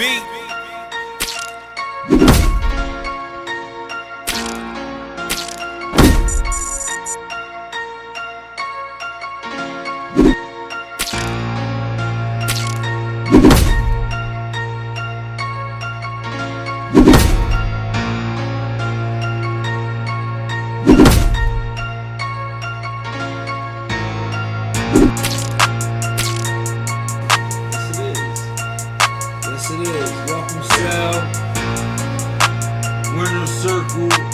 beat.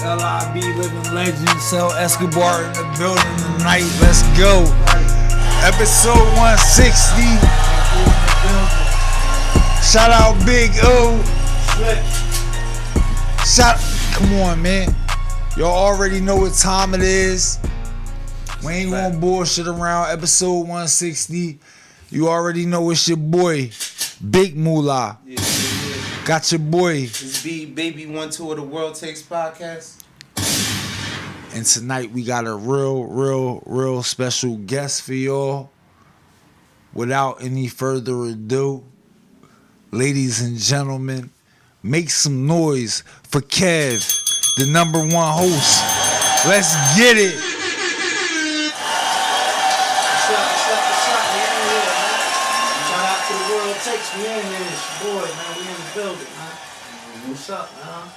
LIB living legend, Sel Escobar in the building tonight. Let's go. Episode 160. Shout out Big O. Come on, man. Y'all already know what time it is. We ain't gonna bullshit around. Episode 160. You already know it's your boy, Big Moolah. Yeah. Got your boy. This be Baby 1 Tour of the World Takes podcast. And tonight we got a real special guest for y'all. Without any further ado, ladies and gentlemen, make some noise for Kev, the #1 host. Let's get it. What's up, man? Shout out to the World Takes. We in here. It's your boy, man. We in the building, man. What's up, man?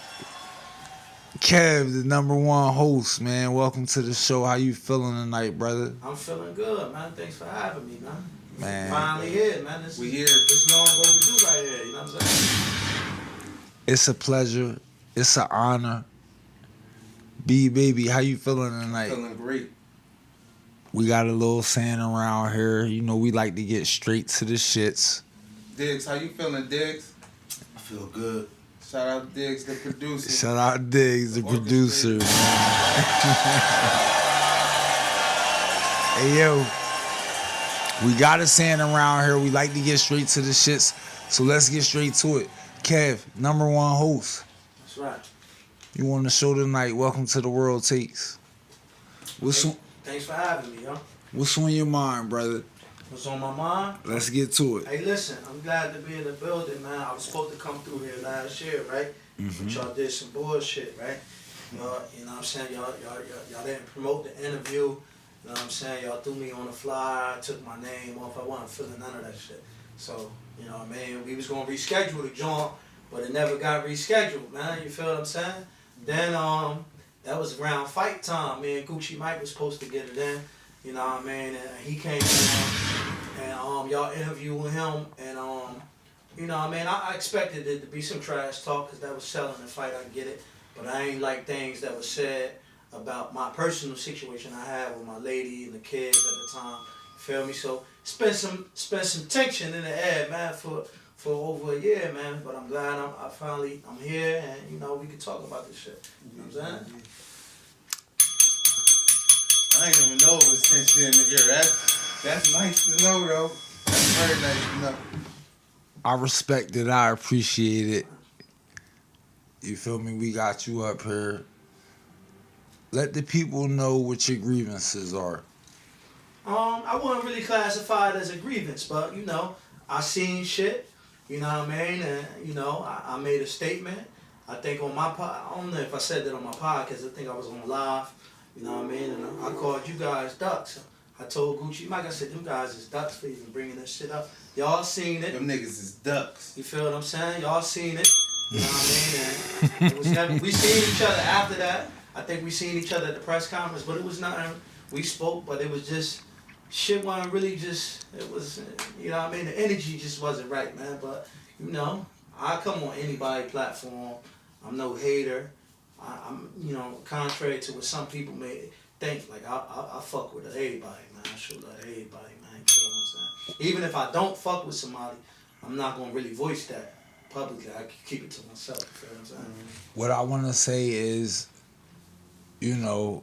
Kev, the #1 host, man. Welcome to the show. How you feeling tonight, brother? I'm feeling good, man. Thanks for having me, man. Man. Finally here, man. We here. This long overdue right here, you know what I'm saying? It's a pleasure. It's an honor. Baby, how you feeling tonight? Feeling great. We got a little saying around here. You know, we like to get straight to the shits. Diggs, how you feeling, Diggs? I feel good. Shout out Diggs, the producer. Shout out Diggs, the producer. Hey, yo. We got a saying around here. We like to get straight to the shits. So let's get straight to it. Kev, #1 host. That's right. You on the show tonight. Welcome to the World Takes. Thanks for having me, yo. What's on your mind, brother? What's on my mind? Let's get to it. Hey, listen, I'm glad to be in the building, man. I was supposed to come through here last year, right? Mm-hmm. But y'all did some bullshit, right? Y'all, you know what I'm saying? Y'all didn't promote the interview. You know what I'm saying? Y'all threw me on the flyer, took my name off. I wasn't feeling none of that shit. So, you know what I mean? We was going to reschedule the joint, but it never got rescheduled, man. You feel what I'm saying? Then, that was around fight time. Me and Gucci Mike was supposed to get it in. You know what I mean? And he came down, and y'all interviewed him, and you know what I mean? I expected it to be some trash talk, because that was selling the fight, I get it. But I ain't like things that was said about my personal situation I had with my lady and the kids at the time. You feel me? So spent some tension in the air, man, for over a year, man. But I'm glad I'm here, and you know, we can talk about this shit. You know what I'm saying? I ain't even know it was tension in the ear. That's nice to know, though. That's very nice to know. I respect it. I appreciate it. You feel me? We got you up here. Let the people know what your grievances are. I wouldn't really classify it as a grievance, but you know, I seen shit. You know what I mean? And you know, I made a statement. I think on my I don't know if I said that on my podcast. I think I was on live. You know what I mean? And I called you guys ducks. I told Gucci Mike, I said, them guys is ducks for even bringing this shit up. Y'all seen it. Them niggas is ducks. You feel what I'm saying? Y'all seen it. You know what I mean? And it was never, we seen each other after that. I think we seen each other at the press conference, but it was nothing. We spoke, but it was just, shit wasn't really just, it was, you know what I mean? The energy just wasn't right, man. But, you know, I come on anybody's platform. I'm no hater. I'm, you know, contrary to what some people may think, like, I fuck with everybody, man. I should love everybody, man. You know what I'm saying? Even if I don't fuck with somebody, I'm not going to really voice that publicly. I keep it to myself, you know what I'm saying? What I want to say is, you know,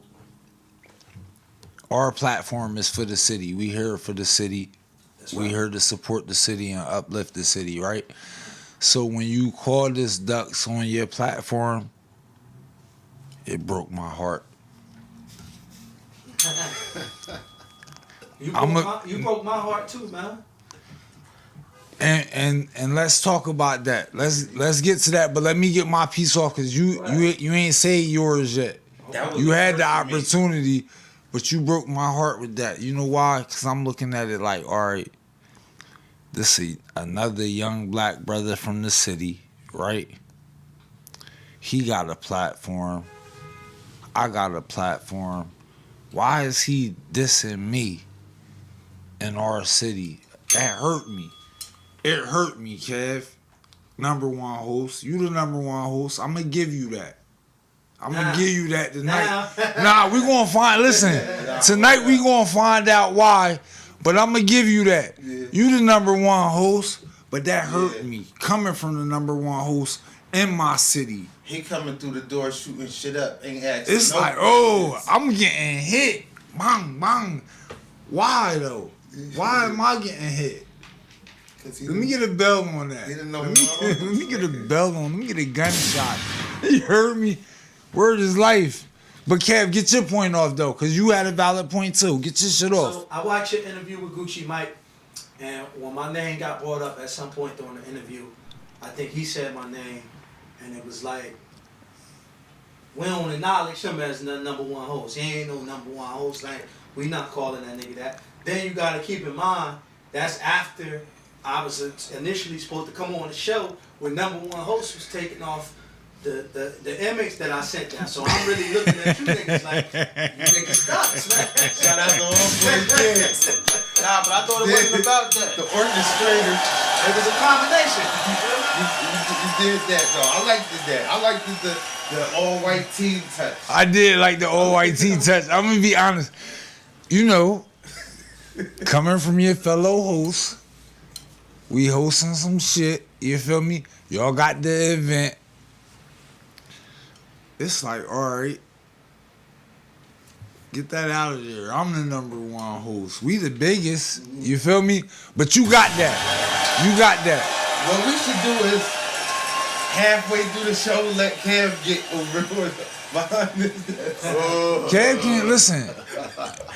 our platform is for the city. We here for the city. That's We right. here to support the city and uplift the city, right? So when you call this ducks on your platform, it broke my heart. You broke my heart too, man. And let's talk about that. Let's get to that. But let me get my piece off because you ain't say yours yet. You had the opportunity, but you broke my heart with that. You know why? Because I'm looking at it like, all right, this is another young black brother from the city, right? He got a platform. I got a platform. Why is he dissing me in our city? That hurt me. It hurt me, Kev. Number one host. You the number one host. I'm going to give you that. I'm going to give you that tonight. Nah, we going to find, listen, tonight we going to find out why, but I'm going to give you that. Yeah. You the number one host, but that hurt me. Coming from the number one host in my city. He coming through the door shooting shit up. Ain't asking It's no like, questions. I'm getting hit. Bang, bang. Why, though? Why am I getting hit? Let me get a bell on that. Let me get a bell on. Let me get a gunshot. You heard me? Word is life. But Kev, get your point off though, cause you had a valid point too. Get your shit off. So I watched your interview with Gucci Mike, and when my name got brought up at some point during the interview, I think he said my name, and it was like, we don't acknowledge him as the number one host. He ain't no number one host. Like, we not calling that nigga that. Then you gotta keep in mind that's after I was initially supposed to come on the show when number one host was taking off the image that I sent down. So I'm really looking at you niggas like, you niggas nuts, man. Shout out to all kids. Nah, but I thought it wasn't about that. The orchestrator. It was a combination. You did that though. I liked that. I liked the all white team touch. I did like the all white tee touch. I'm gonna be honest. You know, coming from your fellow hosts, we hosting some shit. You feel me? Y'all got the event. It's like, all right, get that out of there. I'm the number one host. We the biggest. You feel me? But you got that. You got that. What we should do is halfway through the show let Kev get over behind this. Kev can listen.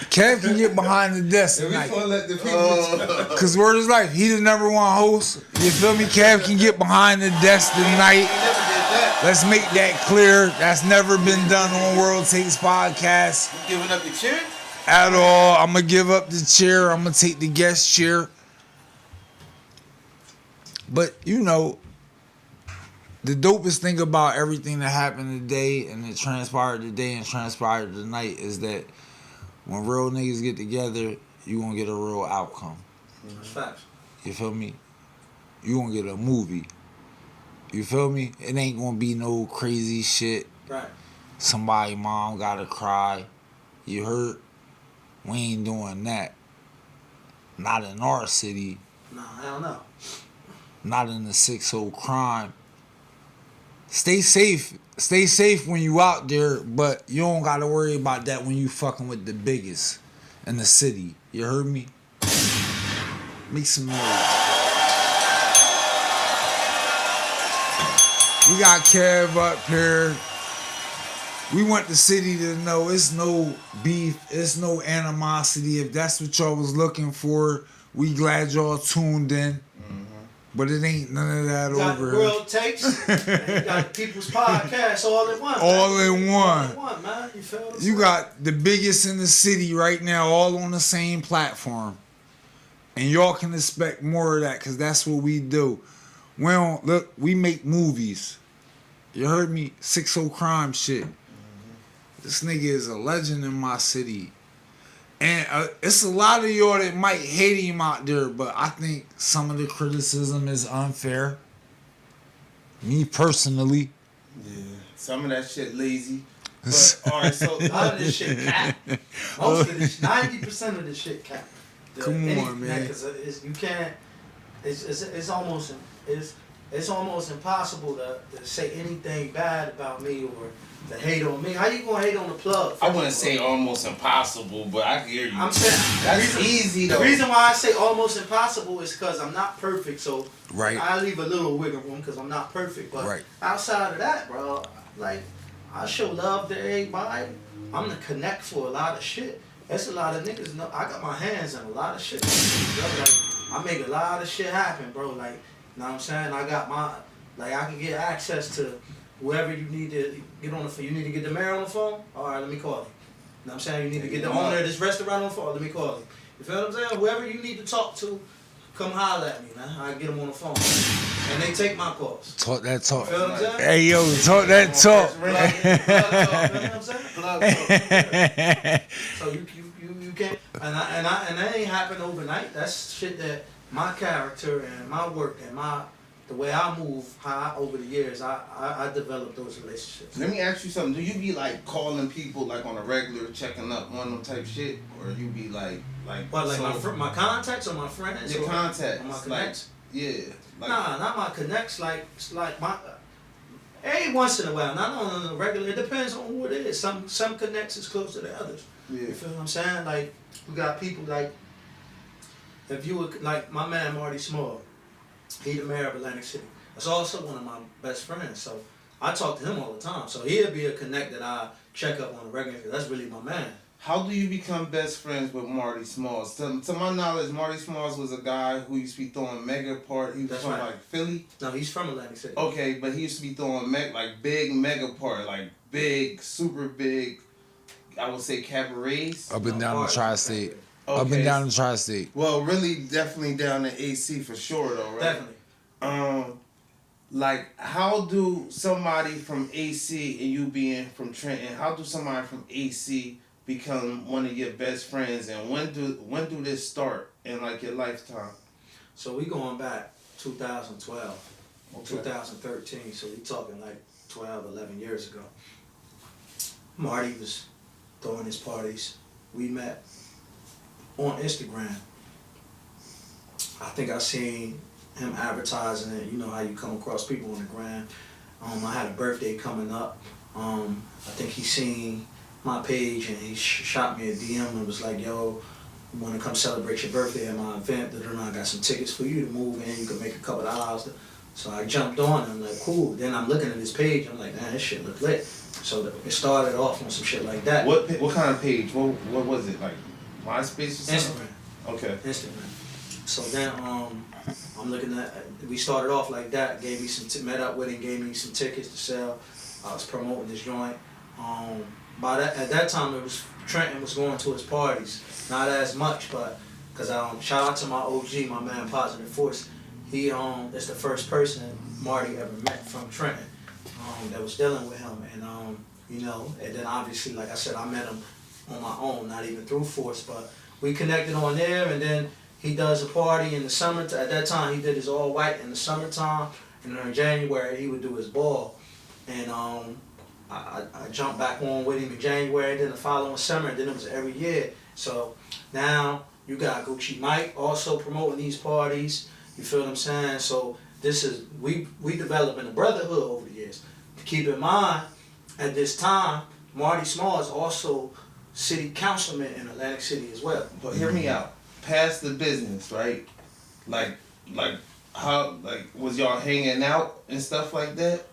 Kev can get behind the desk And we tonight. gonna let the people. Cause word is life. He the number one host. You feel me? Kev can get behind the desk tonight. Never did that. Let's make that clear. That's never been done on World Takes Podcast You giving up your chair? at all. I'm gonna give up the chair. I'm gonna take the guest chair. But you know, the dopest thing about everything that happened today and it transpired today and transpired tonight is that when real niggas get together, you gonna get a real outcome. That's facts. You feel me? You gonna get a movie. You feel me? It ain't gonna be no crazy shit. Right. Somebody mom gotta cry. You heard? We ain't doing that. Not in our city. No, I don't know. Not in the 6-0 crime. Stay safe. Stay safe when you out there, but you don't gotta worry about that when you fucking with the biggest in the city. You heard me? Make some noise. We got Kev up here. We want the city to know it's no beef, it's no animosity. If that's what y'all was looking for, we glad y'all tuned in. But it ain't none of that You got over the here. World Takes, and you got the People's Podcast all in one. All man. in one. All in one, man. You feel what I'm You got the biggest in the city right now, all on the same platform. And y'all can expect more of that, because that's what we do. We don't, look, we make movies. You heard me? 6-0 crime shit. This nigga is a legend in my city. And it's a lot of y'all that might hate him out there, but I think some of the criticism is unfair. Me personally. Yeah. Some of that shit lazy. But alright, so A lot of this shit cap. Most of this, 90% of this shit cap. Come on, man. Because you can't. It's almost impossible to say anything bad about me or to hate on me. How you gonna hate on the plug? I wouldn't say almost impossible, but I hear you. I'm saying that's easy though. the reason why I say almost impossible is because I'm not perfect. So Right. I leave a little wiggle room because I'm not perfect. But Right. outside of that, bro, like I show love to everybody. I'm the connect for a lot of shit. That's a lot of niggas know. I got my hands in a lot of shit. Bro, like, I make a lot of shit happen, bro. Like, you know what I'm saying? I got I can get access to whoever you need to get on the phone. You need to get the mayor on the phone? All right, let me call him. You know what I'm saying? You need to get the owner of this restaurant on the phone? Let me call him. You feel what I'm saying? Whoever you need to talk to, come holler at me, man. I get them on the phone. And they take my calls. Talk that talk. You feel what I'm saying? Hey, yo, talk that talk. Plug talk, you know what I'm saying? So you can't, and that ain't happen overnight. That's shit that my character and my work and the way I move, over the years, I developed those relationships. Let me ask you something. Do you be like calling people like on a regular, checking up on them type shit, or you be like what, like so, my contacts or my friends? your contacts, or my connects? Yeah. Like, nah, not my connects. Like my. Every once in a while, not on a regular. It depends on who it is. Some connects is closer than others. Yeah. You feel what I'm saying? Like we got people like. If you were like my man Marty Small, he the mayor of Atlantic City. That's also one of my best friends. So I talk to him all the time. So he'll be a connect that I check up on a regular. That's really my man. how do you become best friends with Marty Smalls? To my knowledge, Marty Smalls was a guy who used to be throwing mega party. He was That's from right. like Philly. No, he's from Atlantic City. Okay, but he used to be throwing like big mega party, like big, super big. I would say cabarets. Up and down the tri-state. Okay. Up and down the tri-state. Well, really, definitely down in AC for sure, though, right? Definitely. Like, how do somebody from AC and you being from Trenton, how do somebody from AC become one of your best friends, and when do this start in like your lifetime? So we going back 2012, Okay. 2013. So we talking like 12, 11 years ago. Marty was throwing his parties. We met on Instagram. I think I seen him advertising it. You know how you come across people on the gram. I had a birthday coming up. I think he seen my page and he shot me a DM and was like, yo, you want to come celebrate your birthday at my event? I got some tickets for you to move in. You can make a couple of dollars. So I jumped on and I'm like, cool. Then I'm looking at his page. I'm like, man, this shit look lit. So it started off on some shit like that. What kind of page? What was it, like MySpace or something? Instagram. Okay. Instagram. So then I'm looking at, we started off like that, gave me met up with him, gave me some tickets to sell. I was promoting this joint. At that time, Trenton was going to his parties, not as much, but because shout out to my OG, my man Positive Force. He is the first person Marty ever met from Trenton that was dealing with him, and and then obviously, like I said, I met him on my own, not even through Force, but we connected on there, and then he does a party in the summer. At that time, he did his all white in the summertime, and then in January he would do his ball, and I jumped back on with him in January, then the following summer, and then it was every year. So now you got Gucci Mike also promoting these parties. You feel what I'm saying? So this is we developing a brotherhood over the years. Keep in mind, at this time, Marty Small is also city councilman in Atlantic City as well. But hear me out. Past the business, right? Like how was y'all hanging out and stuff like that?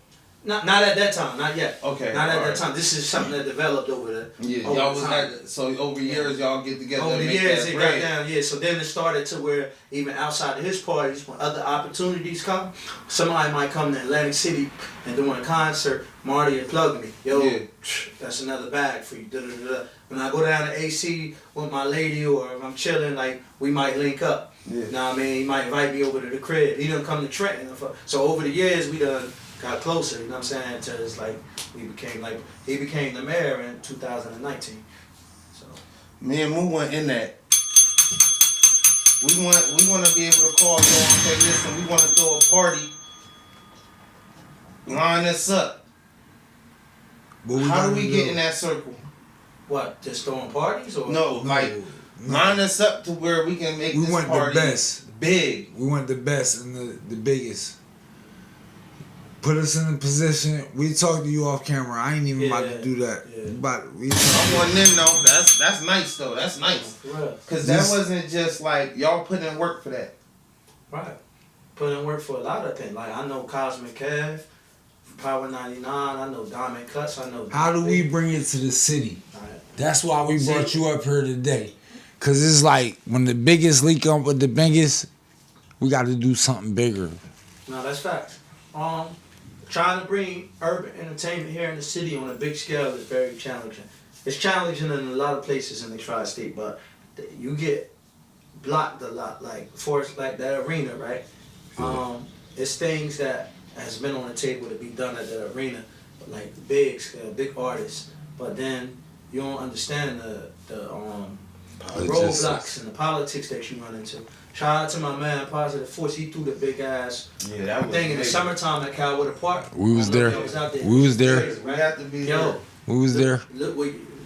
Not at that time, not yet. Okay. Not at that right. time. This is something that developed over the Yeah, over y'all the was time. so over years y'all get together. Over and the make years, that it bread. got down, yeah. So then it started to where even outside of his parties, when other opportunities come, somebody might come to Atlantic City and doing a concert. Marty would plug me, yo, Yeah. that's another bag for you. Da, da, da, da. When I go down to AC with my lady, or if I'm chilling, like we might link up. Yeah. You know what I mean? He might invite me over to the crib. He done come to Trenton. So over the years, we done got closer. You know what I'm saying? To it's like he became the mayor in 2019. So Me and Moo went in that. We want to be able to call y'all and say, listen, we want to throw a party. Line us up. How do we get in that circle? what? Just throwing parties or No, like line us up to where we can make We this want the party best. big. We want the best and the biggest. Put us in a position. We talk to you off camera. I ain't even about to do that. Yeah. But we I'm one in though. That's nice though. That's nice. For real. Cause that wasn't just like y'all put in work for that. Right. Put in work for a lot of things. Like I know Cosmic Kev, Power 99. I know Diamond Cuts. I know. How do we bring it to the city? Right. That's why we brought you up here today. Cause it's like when the biggest link up with the biggest, we got to do something bigger. No, that's facts. Trying to bring urban entertainment here in the city on a big scale is very challenging. It's challenging in a lot of places in the tri-state, but you get blocked a lot. Like for like that arena, right? It's things that has been on the table to be done at the arena, like big scale, big artists. But then you don't understand the roadblocks and the politics that you run into. Shout out to my man, Positive Force. He threw the big ass thing in the summertime at Calwood Park. We was there. We was there. Crazy, right? We have to be there. We was there. Look,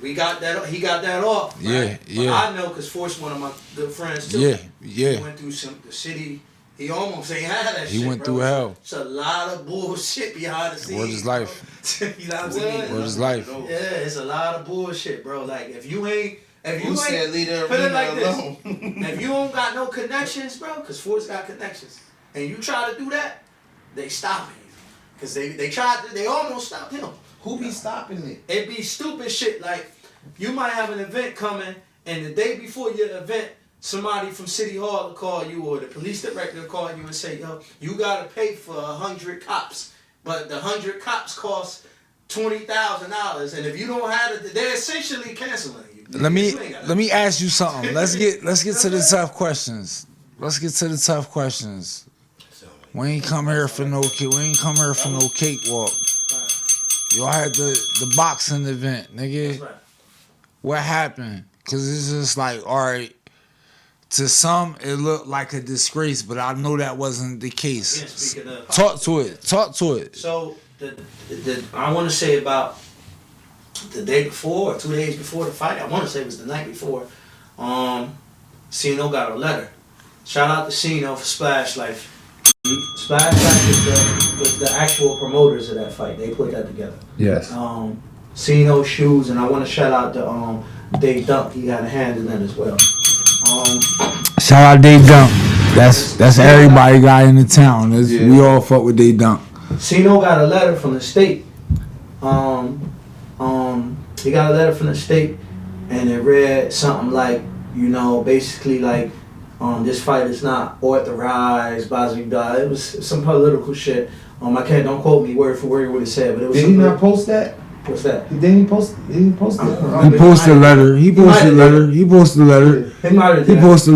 we got that. He got that off. Right? Yeah. But I know because Force one of my good friends too. Yeah. He went through the city. He almost ain't had that shit. He went bro. through hell. It's a lot of bullshit behind the scenes. Word is life. You know what I'm saying? Word is life. Yeah, it's a lot of bullshit, bro. Like if you ain't put it like this. If you don't got no connections, bro, because Force got connections, and you try to do that, they stop you. Because they almost stopped him. Who be stopping it? It be stupid shit. Like, you might have an event coming, and the day before your event, somebody from City Hall will call you, or the police director will call you and say, yo, you got to pay for 100 cops. But the 100 cops cost $20,000, and if you don't have it, they're essentially canceling you. Let me ask you something. Let's get to the tough questions. We ain't come here for no cakewalk. Y'all had the boxing event, nigga. Right. What happened? Cause it's just like, all right. To some, it looked like a disgrace, but I know that wasn't the case. Again, Talk to it. So I want to say about the day before, or 2 days before the fight. I want to say it was the night before. Cino got a letter. Shout out to Cino for Splash Life. Splash Life was the actual promoters of that fight. They put that together. Yes. Cino shoes, and I want to shout out to Dave Dunk. He got a hand in that as well. Shout out Dave Dunk. That's everybody guy in the town. We all fuck with Dave Dunk. Cino got a letter from the state. He got a letter from the state, and it read something like, basically like, this fight is not authorized, It was some political shit. Don't quote me word for word what it said, but it was. Did he not post that? What's that? Didn't he post it? He posted a letter. He posted a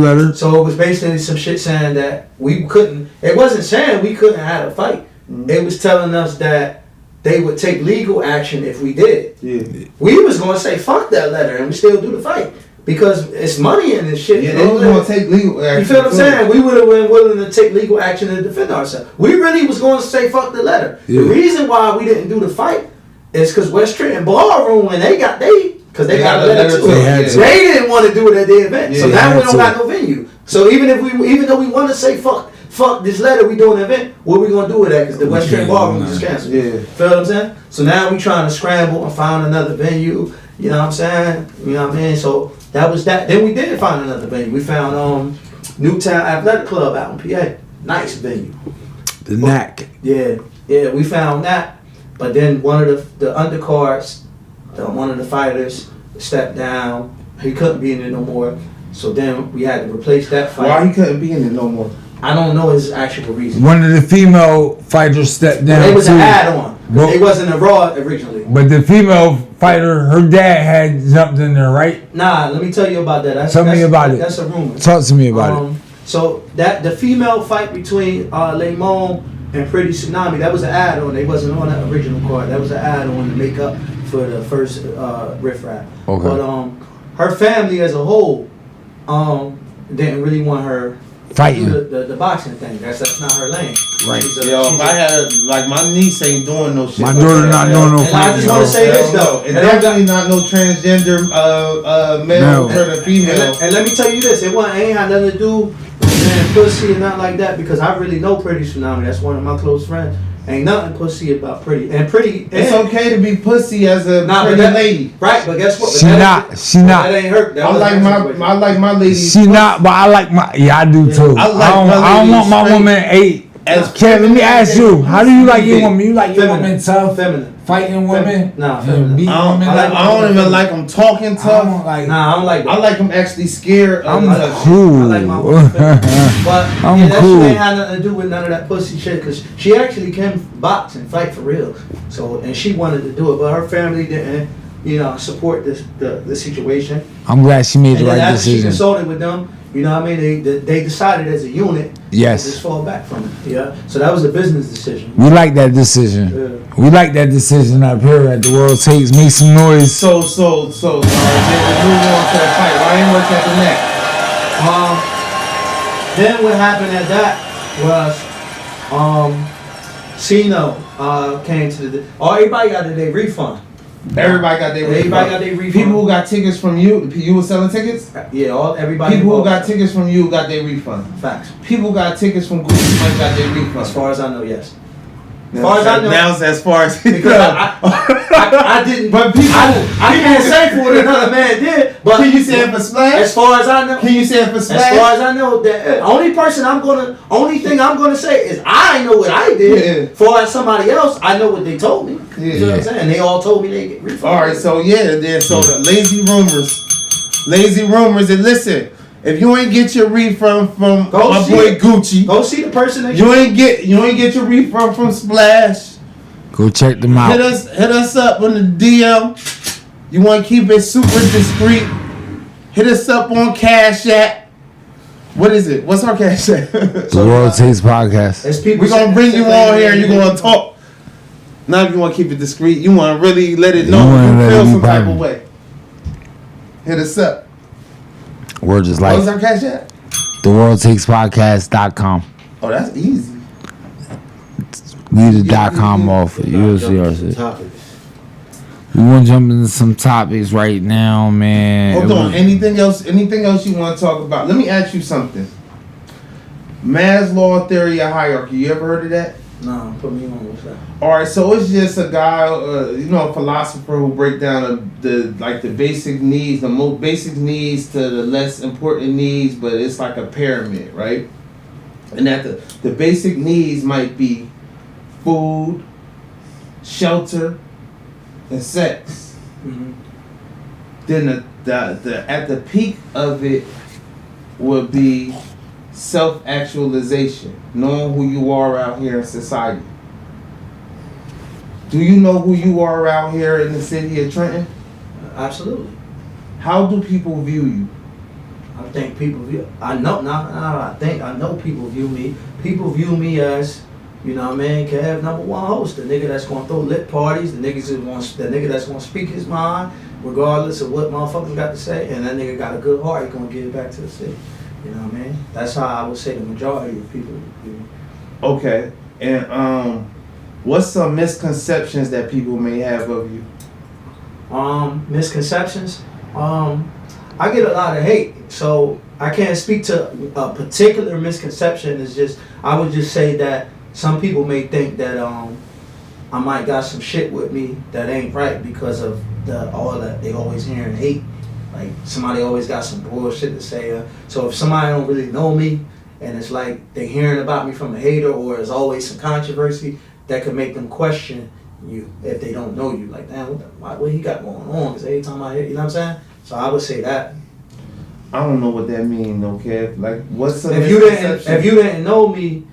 letter. So it was basically some shit saying that we couldn't. It wasn't saying we couldn't have a fight. Mm-hmm. It was telling us that they would take legal action if we did. Yeah. We was gonna say fuck that letter and we still do the fight because it's money in this shit. Yeah, they was gonna take legal action. You feel what I'm saying? We would have been willing to take legal action and defend ourselves. We really was going to say fuck the letter. Yeah. The reason why we didn't do the fight. It's because West Trenton Ballroom, when they got a letter too. They didn't want to do it at the event. Yeah, so now we don't got no venue. So even though we want to say fuck this letter, we doing an event, what we gonna do with that? Because the West Trenton Ballroom is canceled. Yeah. Feel what I'm saying? So now we trying to scramble and find another venue. You know what I'm saying? You know what I mean? So that was that. Then we did find another venue. We found Newtown Athletic Club out in PA. Nice venue. The NAC. Yeah, we found that. But then one of the undercards, one of the fighters stepped down. He couldn't be in it no more. So then we had to replace that fight. Why he couldn't be in it no more? I don't know his actual reason. One of the female fighters stepped down. It was an add-on. It wasn't a Raw originally. But the female fighter, her dad had jumped in there, right? Nah, let me tell you about that. Tell me about it. That's a rumor. Talk to me about it. So that the female fight between Lemon and Pretty Tsunami, that was an add-on. They wasn't on that original card. That was an add-on to make up for the first riff rap. Okay. But her family as a whole didn't really want her fighting the boxing thing. That's not her lane. Right. If I had my niece ain't doing no shit. My daughter not doing no fighting. I just want to say this though. And definitely not no transgender male or female. And let me tell you this, ain't had nothing to do with pussy and nothing like that, because I really know Pretty Tsunami. That's one of my close friends. Ain't nothing pussy about Pretty. And Pretty. It's okay to be pussy as a pretty lady. Right, but guess what? She not. That ain't her. I like my lady. She not, but I like my. Yeah, I do too. I don't want my woman 8 Kev, let me ask you, how do you like your woman? You like your Feminine. woman tough? Feminine. Fighting women? Nah, feminine. Beating I women? don't even like them talking I tough. don't like. Nah, I don't like that. I like them actually scared. I'm of cool. I like my woman feminine. But I'm yeah, that cool. shit ain't had nothing to do with none of that pussy shit, because she actually can box and fight for real. So, and she wanted to do it, but her family didn't, support the situation. I'm glad she made the And then right after she decision. consulted with them, you know what I mean? They decided as a unit Yes. to just fall back from it. Yeah. So that was a business decision. We like that decision. Yeah. We like that decision up here at the World Takes. Make some noise. So, then we move on to the fight. Why ain't work at the neck? Then what happened at that was Cena came to the everybody got their refund. Everybody got their Everybody got their refund. People who got tickets from you were selling tickets? Yeah, everybody. People who got tickets from you got their refund. Facts. People got tickets from Gucci Mike got their refund. As far as I know, yes. As far as I know. Now it's as far as Because I didn't. But people, I can't say for what another man did. But can you say it for Splash? As far as I know. Can you say it for Splash? As far as I know, the only thing I'm gonna say is I know what I did. Yeah. For somebody else, I know what they told me. Yeah. You know what I'm saying? They all told me they get refunded. All right, so the lazy rumors, and listen, if you ain't get your refund from Go my see boy it. Gucci, Go see the person that you ain't get your refund from Splash. Go check them out. Hit us up on the DM. You want to keep it super discreet? Hit us up on Cash App. What is it? What's our Cash App? The World Takes Podcast. As people We're gonna say- bring you say on here and they- you're gonna talk. Now if you want to keep it discreet, you want to really let it You know wanna you let it feel be some type private. of way. Hit us up. Word is What's life. our Cash App? The World Takes Podcast.com. Oh, that's easy. Leave the .com off. You'll see our shit. We want to jump into some topics right now, man. Hold on. Anything else you want to talk about? Let me ask you something. Maslow's theory of hierarchy. You ever heard of that? No, put me on. What's that? All right, so it's just a guy, a philosopher who break down the basic needs, the most basic needs to the less important needs, but it's like a pyramid, right? And that the basic needs might be food, shelter, and sex. Mm-hmm. Then the at the peak of it would be self-actualization, knowing who you are out here in society. Do you know who you are out here in the city of Trenton? Absolutely. How do people view you? I think people view. I know. I know people view me. People view me as, you know what I mean, Kev #1 host, the nigga that's gonna throw lit parties, the nigga that's gonna speak his mind, regardless of what motherfuckers got to say, and that nigga got a good heart, he gonna give it back to the city. You know what I mean? That's how I would say the majority of people view me. Okay, and what's some misconceptions that people may have of you? Misconceptions. I get a lot of hate, so I can't speak to a particular misconception. It's just, I would just say that some people may think that I might got some shit with me that ain't right because of all that they always hearing hate. Like somebody always got some bullshit to say. So if somebody don't really know me and it's like they hearing about me from a hater, or there's always some controversy that could make them question you if they don't know you. Like, damn, what he got going on? Because every time I hear, you know what I'm saying? So I would say that. I don't know what that means, though, Kev. Like, what's some If you didn't know me,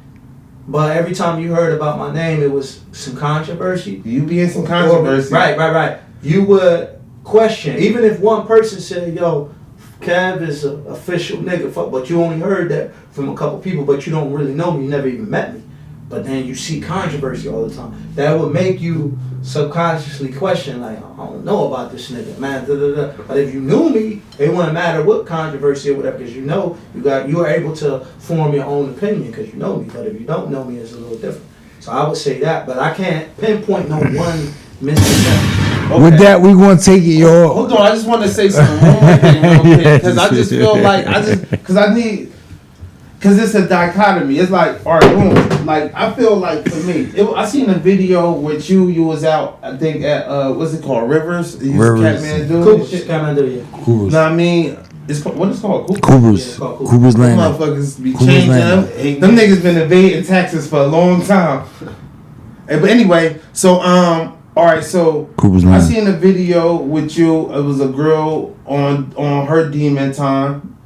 but every time you heard about my name, it was some controversy. You be in some controversy. Right. You would question, even if one person said, yo, Kev is an official nigga, fuck, but you only heard that from a couple people, but you don't really know me, you never even met me. But then you see controversy all the time. That would make you subconsciously question, like, I don't know about this nigga, man. But if you knew me, it wouldn't matter what controversy or whatever, because you are able to form your own opinion because you know me. But if you don't know me, it's a little different. So I would say that, but I can't pinpoint no one misconception. Okay. With that, we gonna take it, y'all. Hold on, I just want to say something one more thing real quick, because I just feel like because it's a dichotomy. It's like, all right, boom. Like, I feel like for me, I seen a video with you. You was out, I think at what's it called, Rivers? Rivers. Catman dude. Cool and shit. shit, Catman dude, yeah. Cool. Know what I mean? What is it called? Coopers. Yeah, called Coopers Them Landing. motherfuckers be Coopers changing Landing. them. Them niggas been evading taxes for a long time. But anyway, so all right, so Coopers I Landing. seen a video with you. It was a girl on her demon time.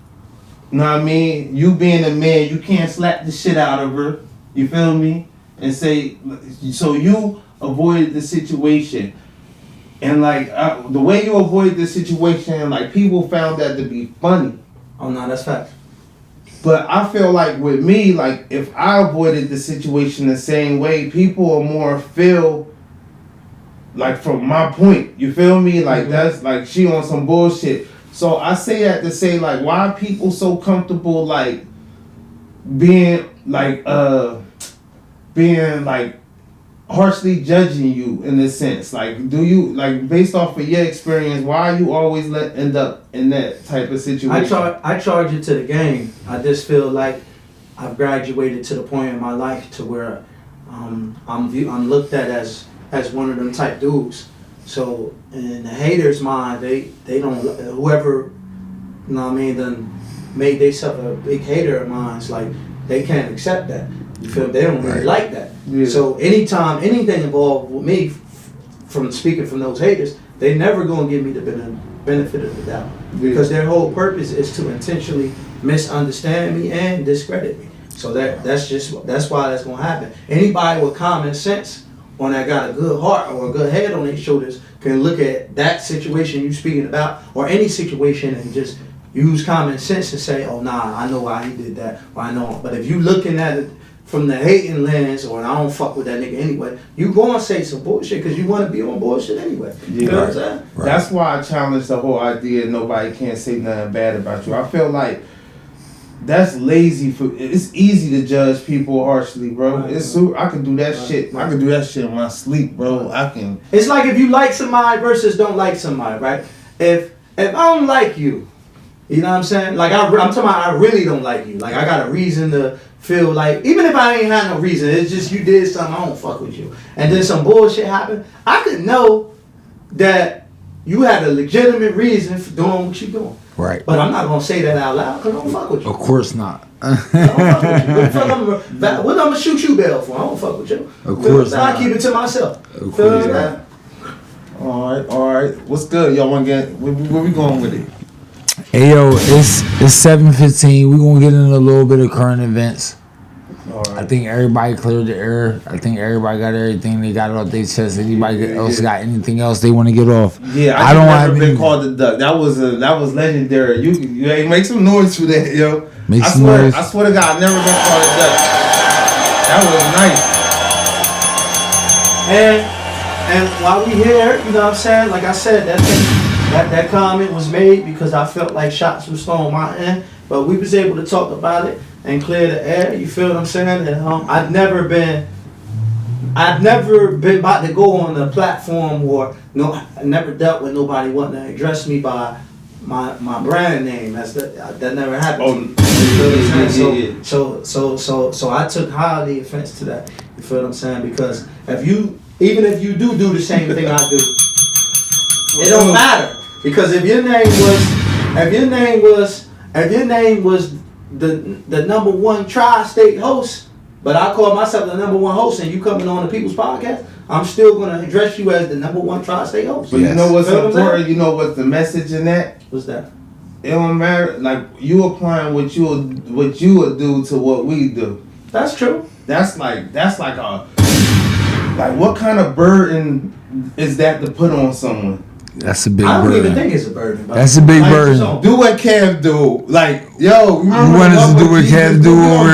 Know what I mean? You being a man, you can't slap the shit out of her. You feel me? And say, so you avoided the situation. And like the way you avoided the situation, like people found that to be funny. Oh no, that's fact. But I feel like with me, like if I avoided the situation the same way, people are more feel like from my point. You feel me? Like that's like she on some bullshit. So I say that to say like why are people so comfortable like being like harshly judging you in a sense? Like do you like based off of your experience, why you always end up in that type of situation? I charge it to the game. I just feel like I've graduated to the point in my life to where I'm looked at as one of them type dudes. So in the haters' mind, they don't, whoever, you know what I mean, then made themselves a big hater of mine. It's like they can't accept that. You feel me? They don't really like that. Yeah. So anytime anything involved with me, from speaking from those haters, they never gonna give me the benefit of the doubt because their whole purpose is to intentionally misunderstand me and discredit me. So that's why that's gonna happen. Anybody with common sense or that got a good heart or a good head on their shoulders can look at that situation you speaking about or any situation and just use common sense and say, oh nah, I know why he did that, or I know. But if you looking at it from the hating lens, or I don't fuck with that nigga anyway, you gonna say some bullshit because you want to be on bullshit anyway. Yeah. You know what I'm saying? Right. That's why I challenge the whole idea nobody can't say nothing bad about you. I feel like that's lazy. It's easy to judge people harshly, bro. Right. It's super, I can do that Right. shit. I can do that shit in my sleep, bro. I can. It's like if you like somebody versus don't like somebody, right? If I don't like you, you know what I'm saying? Like I'm talking about I really don't like you. Like I got a reason to feel like, even if I ain't had no reason, it's just you did something, I don't fuck with you. And then some bullshit happened, I could know that you had a legitimate reason for doing what you doing. Right. But I'm not gonna say that out loud because I don't fuck with you. Of course not. I don't fuck with you. What the fuck what I'm gonna shoot you bail for? I don't fuck with you. Of course I not. keep it to myself. Of Feel course me? not. All right. What's good? Y'all want to get, where we going with it? Hey yo, it's 7:15. We're gonna get into a little bit of current events. All right. I think everybody cleared the air. I think everybody got everything they got off their chest. Anybody else got anything else they want to get off? Yeah, I don't never been called a duck. That was legendary. You ain't make some noise for that, yo. Make some noise. I swear to God, I never been called a duck. That was nice. And while we here, you know what I'm saying? Like I said, that comment was made because I felt like shots were thrown on my end, but we was able to talk about it and clear the air. You feel what I'm saying? And I've never been about to go on a platform or I never dealt with nobody wanting to address me by my brand name. That never happened. To me. You feel what I'm saying? So I took highly offense to that. You feel what I'm saying? Because even if you do the same thing I do, it don't matter. Because if your name was the number one tri-state host, but I call myself the number one host and you coming on the People's Podcast, I'm still gonna address you as the number one tri-state host. But you know what's important? You know what's the message in that? What's that? It don't matter. Like you applying what you would do to what we do. That's true. That's like what kind of burden is that to put on someone? That's a big I don't burden. even think it's a burden. That's a big burden. Do what Kev do. Like, yo, you want us to do what Kev do over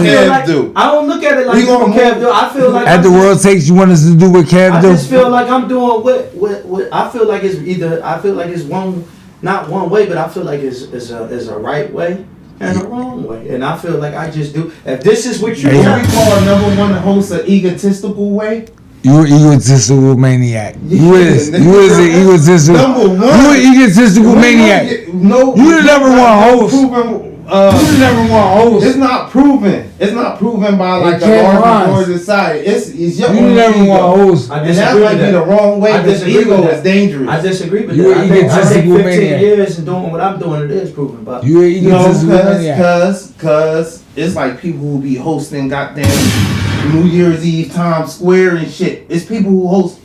here at the World Takes? I don't look at it like what Kev do. I feel like at the World Takes, you want us to do what Kev do? I just feel like I'm doing what I feel like it's one, not one way, but I feel like it's a right way and a wrong way. And I feel like I just do. If this is what you want, we call number one host an egotistical way. You an egotistical maniac. You is an egotistical. Number one. You an egotistical maniac. No, you the number one host. You the number one host. It's not proven. It's not proven by like the large majority of society. It's your You the number one host. And that might be the wrong way. Because ego is dangerous. I disagree with You that. I think 15 years and doing what I'm doing, it is proven. But you an egotistical maniac. Cause it's like people who be hosting goddamn New Year's Eve Times Square and shit. It's people who host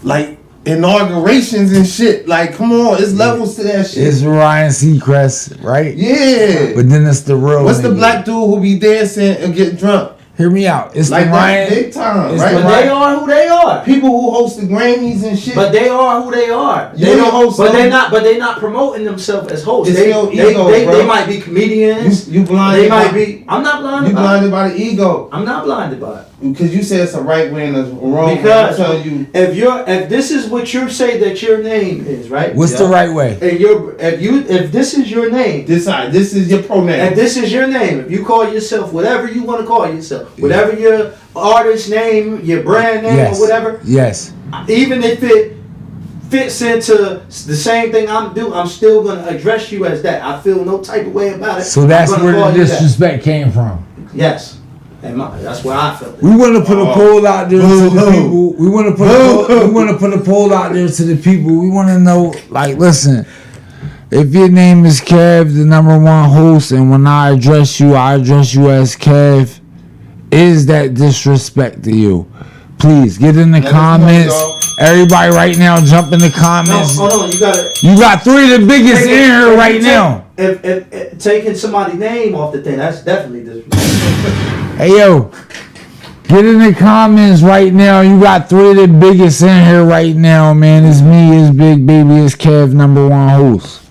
like inaugurations and shit. Like, come on, it's levels to that shit. It's Ryan Seacrest, right? Yeah. But then it's the real. What's the black dude who be dancing and get drunk? Hear me out. It's like the Ryan. Big time, it's right? But they are who they are. People who host the Grammys and shit. But they are who they are. They don't host. But they're not. But they're not promoting themselves as hosts. It's your ego, bro. They might be comedians. You blinded. They might be. I'm not blinded. You blinded by the ego. I'm not blinded by it. Because you say it's a right way and a wrong because way. I'm telling you, if this is what you say that your name is, right? What's the right way? And if this is your name, this is your pronoun. And this is your name. If you call yourself whatever you want to call yourself, whatever your artist name, your brand name, or whatever. Yes. Even if it fits into the same thing I'm still gonna address you as that. I feel no type of way about it. So that's where the disrespect came from. Yes. And that's where I felt it. We want to put a poll out there to the people. We want to put a poll out there to the people. We want to know, like, listen, if your name is Kev, the number one host, and when I address you as Kev, is that disrespect to you? Please get in the comments. Everybody right now, jump in the comments. No, hold on, you got three of the biggest in here right now. If taking somebody's name off the thing, that's definitely disrespectful. Hey yo, get in the comments right now. You got three of the biggest in here right now, man. It's me, it's Big Baby, it's Kev, number one host.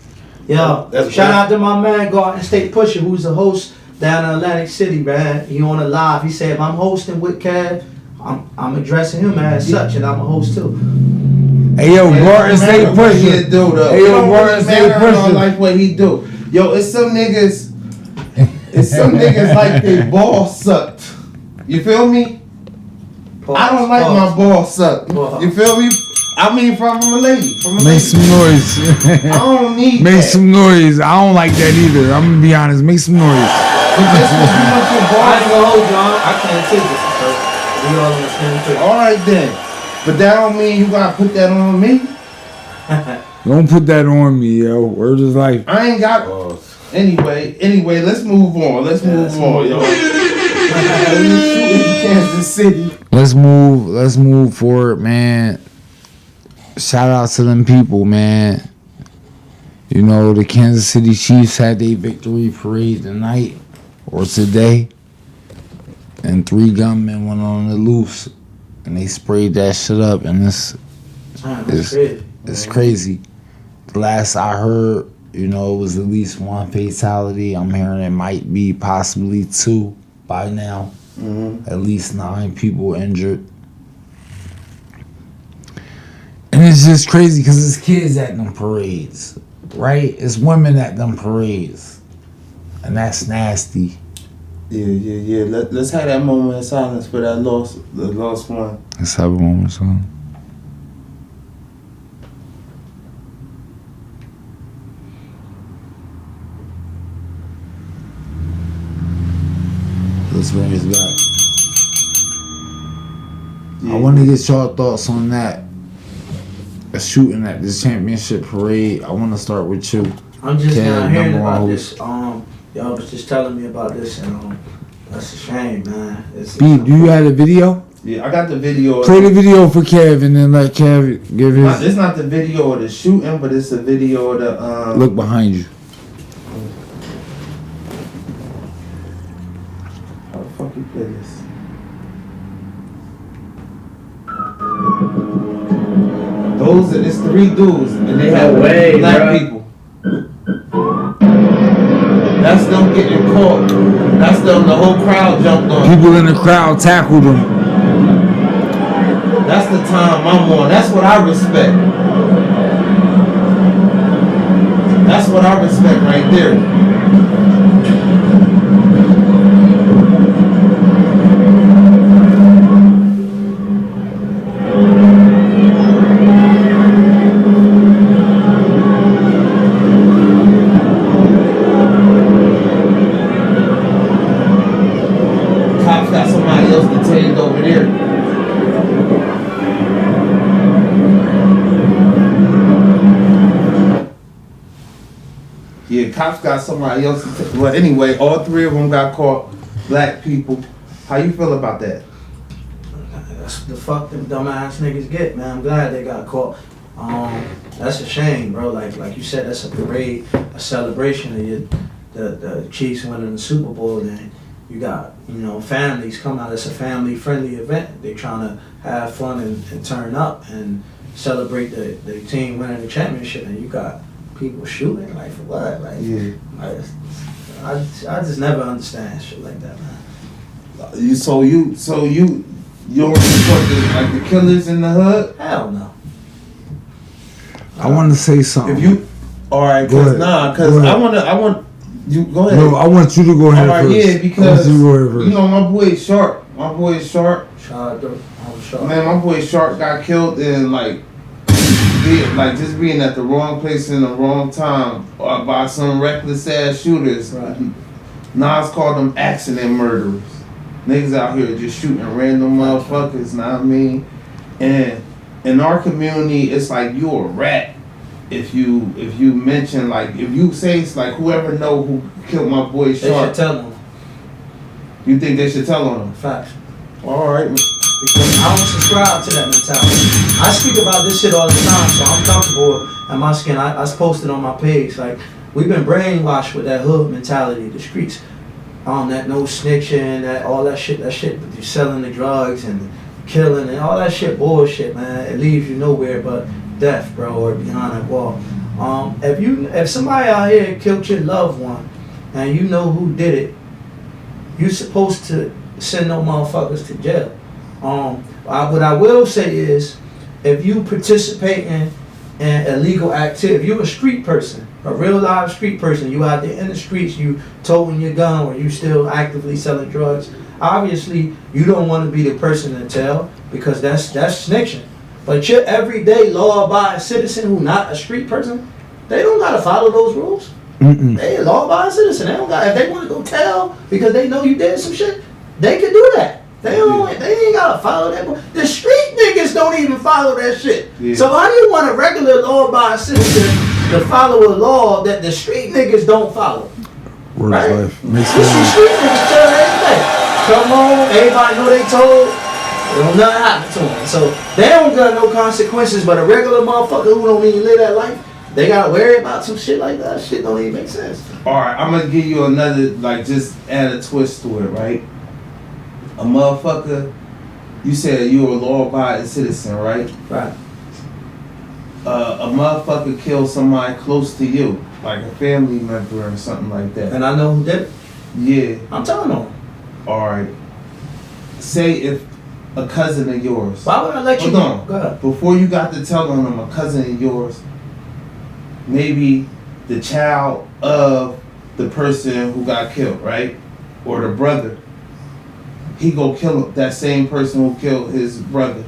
Yo, shout out to my man Garden State Pusher, who's the host down in Atlantic City, man. He on a live. He said if I'm hosting with Kev, I'm addressing him as such, and I'm a host too. Hey yo, Garden State Pusher. Hey yo, Garden State Pusher. Like what he do. Yo, it's some niggas. It's some niggas like they ball sucked. You feel me? I don't like my ball sucked. You feel me? I mean from a lady. Make some noise. I don't need Make that. some noise. I don't like that either. I'm gonna be honest. Make some noise. I ain't gonna hold y'all. I can't take it. So we all in the same trip. Alright then. But that don't mean you gotta put that on me. Don't put that on me, yo. Word is life. I ain't got. Anyway, let's move on. Let's move on, yo. Kansas City. Let's move forward, man. Shout out to them people, man. You know, the Kansas City Chiefs had their victory parade tonight or today. And 3 gunmen went on the loose. And they sprayed that shit up. And it's crazy. The last I heard, you know, it was at least 1 fatality. I'm hearing it might be possibly 2 by now. Mm-hmm. At least 9 people injured. And it's just crazy because it's kids at them parades, right? It's women at them parades. And that's nasty. Yeah. Let's have that moment of silence for that the lost one. Let's have a moment of silence. Let's bring this back. Yeah. I want to get y'all thoughts on that. A shooting at this championship parade. I want to start with you. I'm just now hearing about this. Y'all was just telling me about this, and that's a shame, man. B, do you have the video? Yeah, I got the video. Play the video for Kev, and then let Kev give his. It's not the video of the shooting, but it's the video of the. Look behind you. How the fuck you play this? It's 3 dudes, and they have black people. That's them getting caught. That's them. The whole crowd jumped on. People in the crowd tackled them. That's the time I'm on. That's what I respect. That's what I respect right there. Yeah, cops got somebody else. Well, anyway, all 3 of them got caught. Black people. How you feel about that? That's the fuck them dumbass niggas get, man. I'm glad they got caught. That's a shame, bro. Like you said, that's a parade, a celebration of the Chiefs winning the Super Bowl. And you got, families come out. It's a family-friendly event. They trying to have fun and turn up and celebrate the team winning the championship. And you got people shooting, like, for what? Like, Yeah. I just never understand shit like that, man. You don't support the killers in the hood? Hell no. I want to say something. If you, all right, Go ahead. because I want you go ahead. No, I want you to go ahead all right, first. yeah, because you, go ahead first. my boy is Sharp. Sharp. Man, my boy Sharp got killed in just being at the wrong place in the wrong time by some reckless ass shooters. Right. Nas called them accident murderers. Niggas out here just shooting random motherfuckers, know what I mean? And in our community, it's like you a rat if you mention, like, if you say it's like whoever know who killed my boy They Sharp. should tell them. You think they should tell on him? Facts. All right. Because I don't subscribe to that mentality. I speak about this shit all the time, so I'm comfortable in my skin. I posted on my page, like, we've been brainwashed with that hood mentality, the streets. That no snitching, all that shit, you selling the drugs and killing and all that shit bullshit, man. It leaves you nowhere but death, bro, or behind that wall. If somebody out here killed your loved one and you know who did it, you're supposed to send no motherfuckers to jail. What I will say is, if you participate in illegal activity, if you're a street person, a real live street person, you out there in the streets, you toting your gun or you still actively selling drugs, obviously you don't want to be the person to tell, because that's snitching. But your everyday law-abiding citizen who not a street person, they don't gotta follow those rules. They a law-abiding citizen. They don't got, if they want to go tell because they know you did some shit, they can do that. They ain't gotta follow that. The street niggas don't even follow that shit. Yeah. So how do you want a regular law-abiding citizen to follow a law that the street niggas don't follow? Word right? life. Makes This is street niggas tell everything. Come on, everybody know they told. Don't nothing happen to them. So they don't got no consequences, but a regular motherfucker who don't even live that life, they gotta worry about some shit like that. Shit don't even make sense. Alright, I'm gonna give you another, like, just add a twist to it, right? A motherfucker, you said you were a law-abiding citizen, right? Right. A motherfucker killed somebody close to you, like a family member or something like that. And I know who did it. Yeah. I'm telling them. Alright. Say if a cousin of yours. Why would I let you Hold on. Go ahead. Before you got to tell on them, a cousin of yours, maybe the child of the person who got killed, right? Or the brother. He go kill that same person who killed his brother.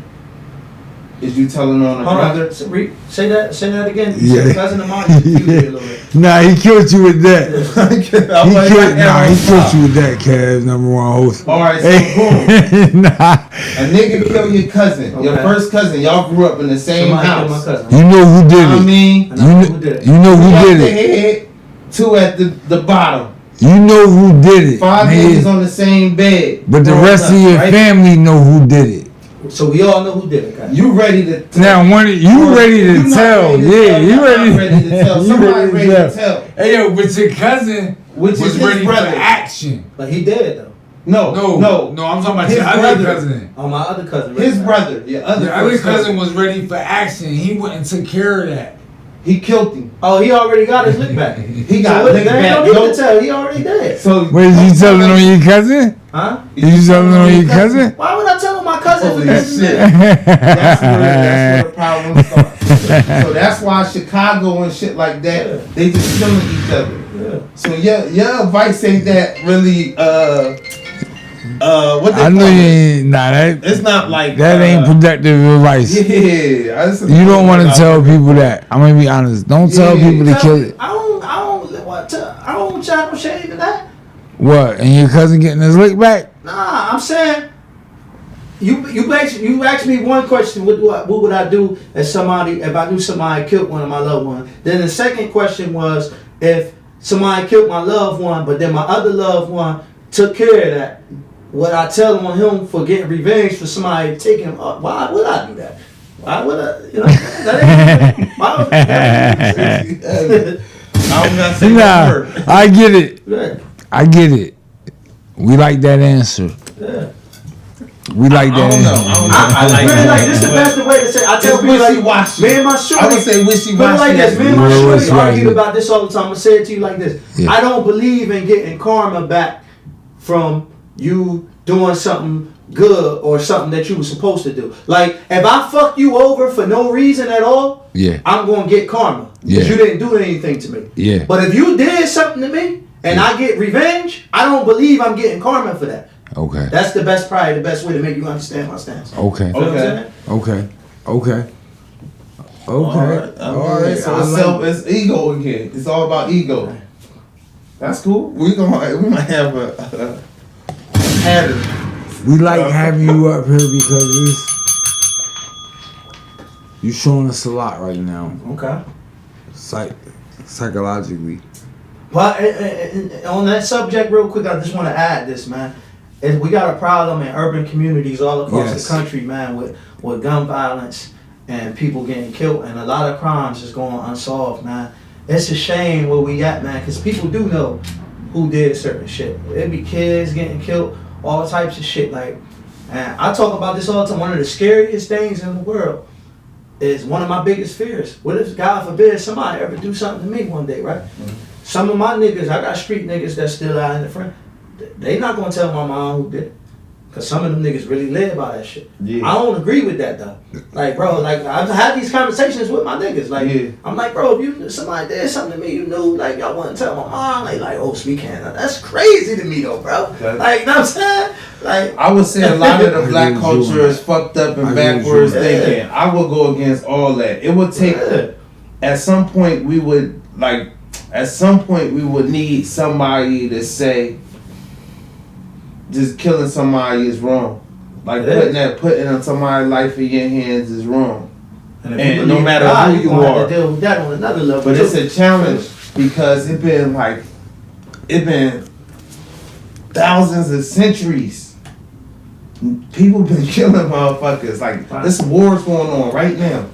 Is you telling on a brother? Say that again. You Yeah. said cousin of mine. You confused me a little bit. Nah, he killed you with that. he He killed you with that, Kev, number one host. Alright, so boom. Nah. A nigga kill your cousin, your Okay. first cousin. Y'all grew up in the same Somebody killed my house. cousin. You know who did I it. mean, I know who did it. You know two who at did the it. head, two at the bottom. You know who did it. 5 man. niggas on the same bed. But the growing rest up, of your right? family know who did it. So we all know who did it, guys. You ready to tell? Now, when you ready to You not tell, ready to yeah, tell. you You're ready. not ready to tell. You Somebody ready to tell. Hey yo, but your cousin Which is was his ready brother. for action. But he did though. No, No, I'm talking about His your other brother. cousin. Oh, my other cousin. His brother, your other Your other first cousin was ready for action. He went and took care of that. He killed him. Oh, he already got his lick back. He got so licked they back. don't need No. to tell. He already did. So Wait, is you telling on your cousin? Huh? Is you telling on your cousin? Why would I tell him my cousin Holy for this shit. shit? That's where the problem starts. So that's why Chicago and shit like that, Yeah. they just killing each other. Yeah. So your advice ain't that really what they I know call you it? ain't. Nah, It's not like that ain't productive advice. Yeah, You don't want to tell people that. I'm gonna be honest. Don't tell Yeah. people to kill it. I don't try no shade to that. What? And your cousin getting his lick back? Nah, I'm saying you asked me one question. What would I do if I knew somebody killed one of my loved ones? Then the second question was if somebody killed my loved one, but then my other loved one took care of that. Would I tell on him for getting revenge for somebody taking him up? Why would I do that? Why would I? You know, that ain't, why would I'm not saying Nah, I get it. yeah. I get it. We like that answer. Yeah. We like that answer. I like Man, that. like this is the best way to say. I tell people like, wishy-washy. me and my shorty. I would say wishy-washy. But like this, me and my Yeah, shorty wishy-washy. argue about this all the time. I'm gonna say it to you like this. Yeah. I don't believe in getting karma back from you doing something good or something that you were supposed to do. Like if I fuck you over for no reason at all, Yeah. I'm gonna get karma because Yeah. you didn't do anything to me. Yeah. But if you did something to me and I get revenge, I don't believe I'm getting karma for that. Okay. That's the best, probably the best way to make you understand my stance. Okay. You know what I'm saying? Okay. Okay. All right. So I it's, like- it's ego again. It's all about ego. That's cool. We might have a pattern. We like having you up here because you showing us a lot right now. Okay. Psychologically. But on that subject, real quick, I just want to add this, man. We got a problem in urban communities all across Yes. the country, man, with gun violence and people getting killed, and a lot of crimes is going unsolved, man. It's a shame where we at, man, because people do know who did certain shit. There be kids getting killed, all types of shit. Like, and I talk about this all the time. One of the scariest things in the world is one of my biggest fears. What if, God forbid, somebody ever do something to me one day, right? Mm-hmm. Some of my niggas, I got street niggas that's still out in the front. They not gonna tell my mom who did it. Cause some of them niggas really live by that shit. Yeah. I don't agree with that though. Like, bro, like I've had these conversations with my niggas. Like, Yeah. I'm like, bro, if somebody did something to me, you knew, like, y'all wouldn't tell my mom. Like, oh, we can't. That's crazy to me though, bro. Okay. Like, you know what I'm saying? Like, I would say a lot of the black culture is fucked up and backwards Yeah. thinking. I would go against all that. It would take. Yeah. At some point, we would like. At some point, we would need somebody to say, just killing somebody is wrong. Like putting somebody's life in your hands is wrong. And And no matter who you gonna are. have to deal with that on another level. But too. it's a challenge because it been thousands of centuries. People been killing motherfuckers. Like this war's going on right now.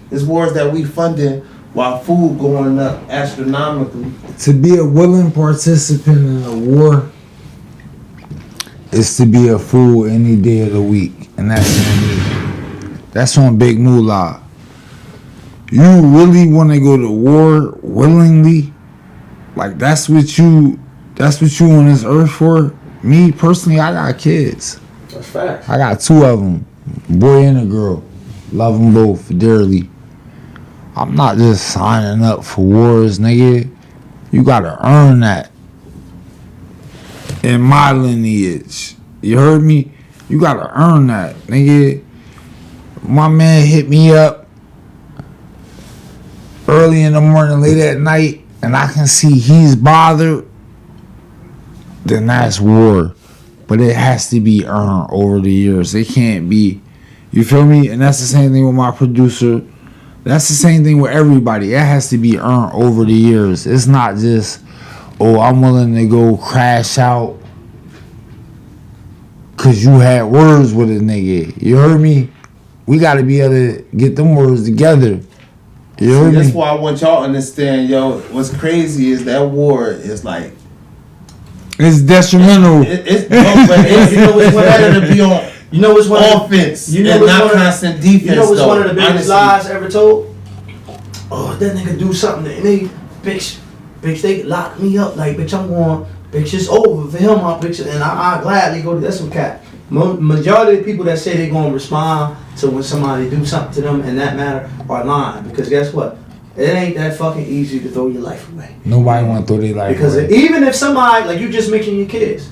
This wars that we funding while food going up astronomically. To be a willing participant in a war is to be a fool any day of the week, and that's on Big Moolah. You really want to go to war willingly? Like that's what you on this earth for? Me personally, I got kids. That's facts. I got two of them, boy and a girl. Love them both dearly. I'm not just signing up for wars, nigga. You gotta earn that. In my lineage, you heard me? You gotta earn that, nigga. My man hit me up early in the morning, late at night, and I can see he's bothered. Then that's war. But it has to be earned over the years. It can't be, you feel me? And that's the same thing with my producer. That's the same thing with everybody. It has to be earned over the years. It's not just, oh, I'm willing to go crash out because you had words with a nigga. You heard me? We got to be able to get them words together. You heard me? That's why I want y'all to understand, yo, what's crazy is that war is like, it's detrimental. it's you know it's better to be on offense and not constant defense. You know what's one of the biggest honestly. lies ever told? Oh, that nigga do something to me, bitch, they locked me up. Like, bitch, I'm going, bitch, it's over for him, my bitch, and I gladly go to that's some cat. Majority of the people that say they gonna respond to when somebody do something to them in that matter are lying, because guess what? It ain't that fucking easy to throw your life away. Nobody want to throw their life Because away. even if somebody, like you just mentioned your kids,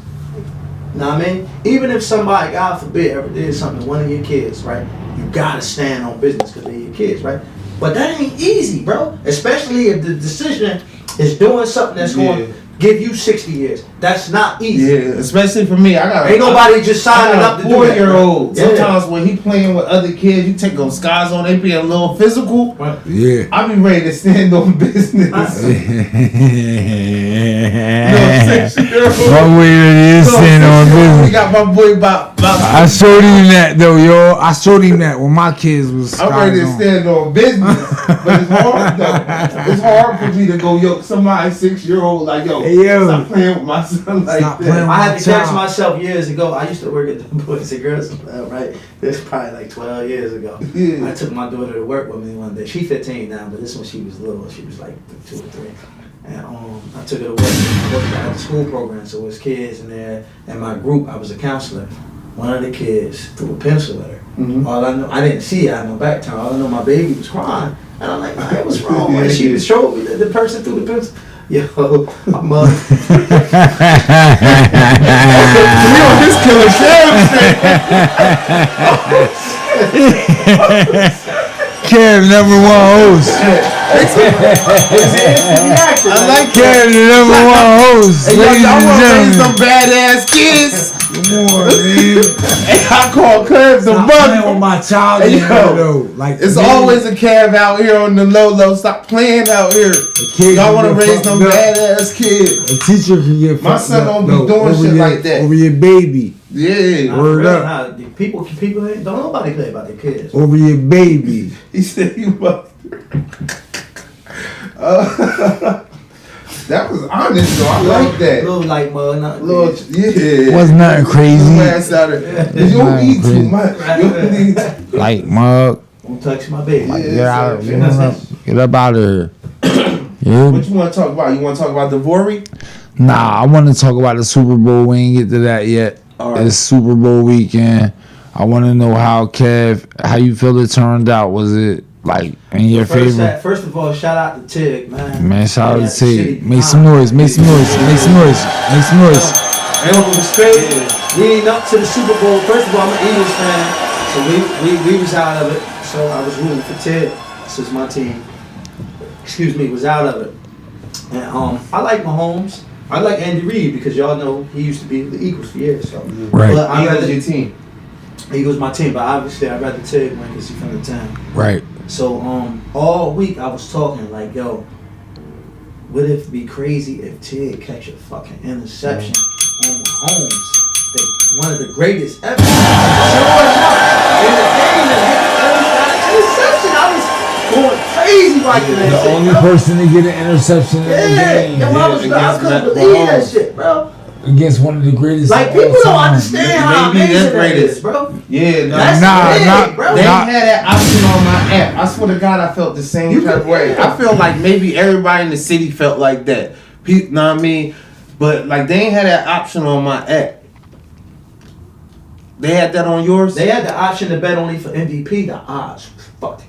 know what I mean? Even if somebody, God forbid, ever did something to one of your kids, right? You gotta stand on business because they're your kids, right? But that ain't easy, bro. Especially if the decision is doing something that's going to give you 60 years. That's not easy. Yeah, especially for me. Ain't nobody just signing up to do that. 4-year-old. Sometimes when he playing with other kids, you take those skies on, they be a little physical. Yeah. I be ready to stand on business. One way or the other, stand on business. We got my boy about I showed him that though, yo. I showed him that when my kids was. I'm ready to stand on business, but it's hard though. It's hard for me to go, yo, somebody 6-year-old like, yo, stop playing with my son like that. I had to catch myself years ago. I used to work at the Boys and Girls Club, right? This is probably like 12 years ago. Yeah. I took my daughter to work with me one day. She's 15 now, but this one she was little. She was like 2 or 3. And I took her to work. I worked at the school program, so it was kids in there. And my group, I was a counselor. One of the kids threw a pencil at her. Mm-hmm. All I know, I didn't see it. I had no back time. All I know, my baby was crying. And I'm like, man, what's wrong? And she was showing me the person threw the pencil. Yo, my mother. We on this killer Kev, number 1 host. I like Kev, the number 1 host. Hey, Ladies y'all and want to raise gentlemen. some badass kids? Come on, man. Hey, I call Kev the Stop playing with bug. my child, Hey, yo, though. Like it's man, always a Kev out here on the low. Stop playing out here. Y'all want to raise them badass kids. A teacher can get My fucked son up, don't be though, doing over shit your, like that. Over your baby. Yeah. Word up. People don't nobody play about their kids. Over your baby. He said he was. That was honest though. I like that. Little like mud, not Little, yeah. Was nothing crazy. Ass out of, you don't eat too much. You don't eat too Like mug. Don't touch my baby. Like, Yeah, get out. sir. Get up out of here. Yeah. What you want to talk about? You want to talk about Devori? Nah, I want to talk about the Super Bowl. We ain't get to that yet. All right. It's Super Bowl weekend. I want to know how you feel it turned out. Was it like in your favor? First of all, shout out to Tig, man. Man, shout out to Tig. Make Make some noise. Make some noise. Make some noise. Make some noise. And it was crazy. Leading up to the Super Bowl, first of all, I'm an Eagles fan, so we was out of it. So I was rooting for Tig. This is my team. Excuse me, was out of it. And I like Mahomes. I like Andy Reid because y'all know he used to be the Eagles for years. So Right. But Eagles your team. Eagles my team, but obviously I'd rather Tig win because he's from the town. Right. So all week I was talking like, yo, would it be crazy if Tig catch a fucking interception on Mahomes? One of the greatest ever. Sure enough, in the game that interception, I was going crazy watching that The shit, only bro. person to get an interception in the game Yo, I couldn't believe that shit, bro. against one of the greatest. Like of people all don't time. understand how Maybe amazing that's that greatest. is, bro. Yeah, That's big, bro. They had that option on my app. I swear to God, I felt the same You type of could- way. yeah. I feel like maybe everybody in the city felt like that. Know what I mean? But like they ain't had that option on my app. They had that on yours? They had the option to bet only for MVP. The odds was fucking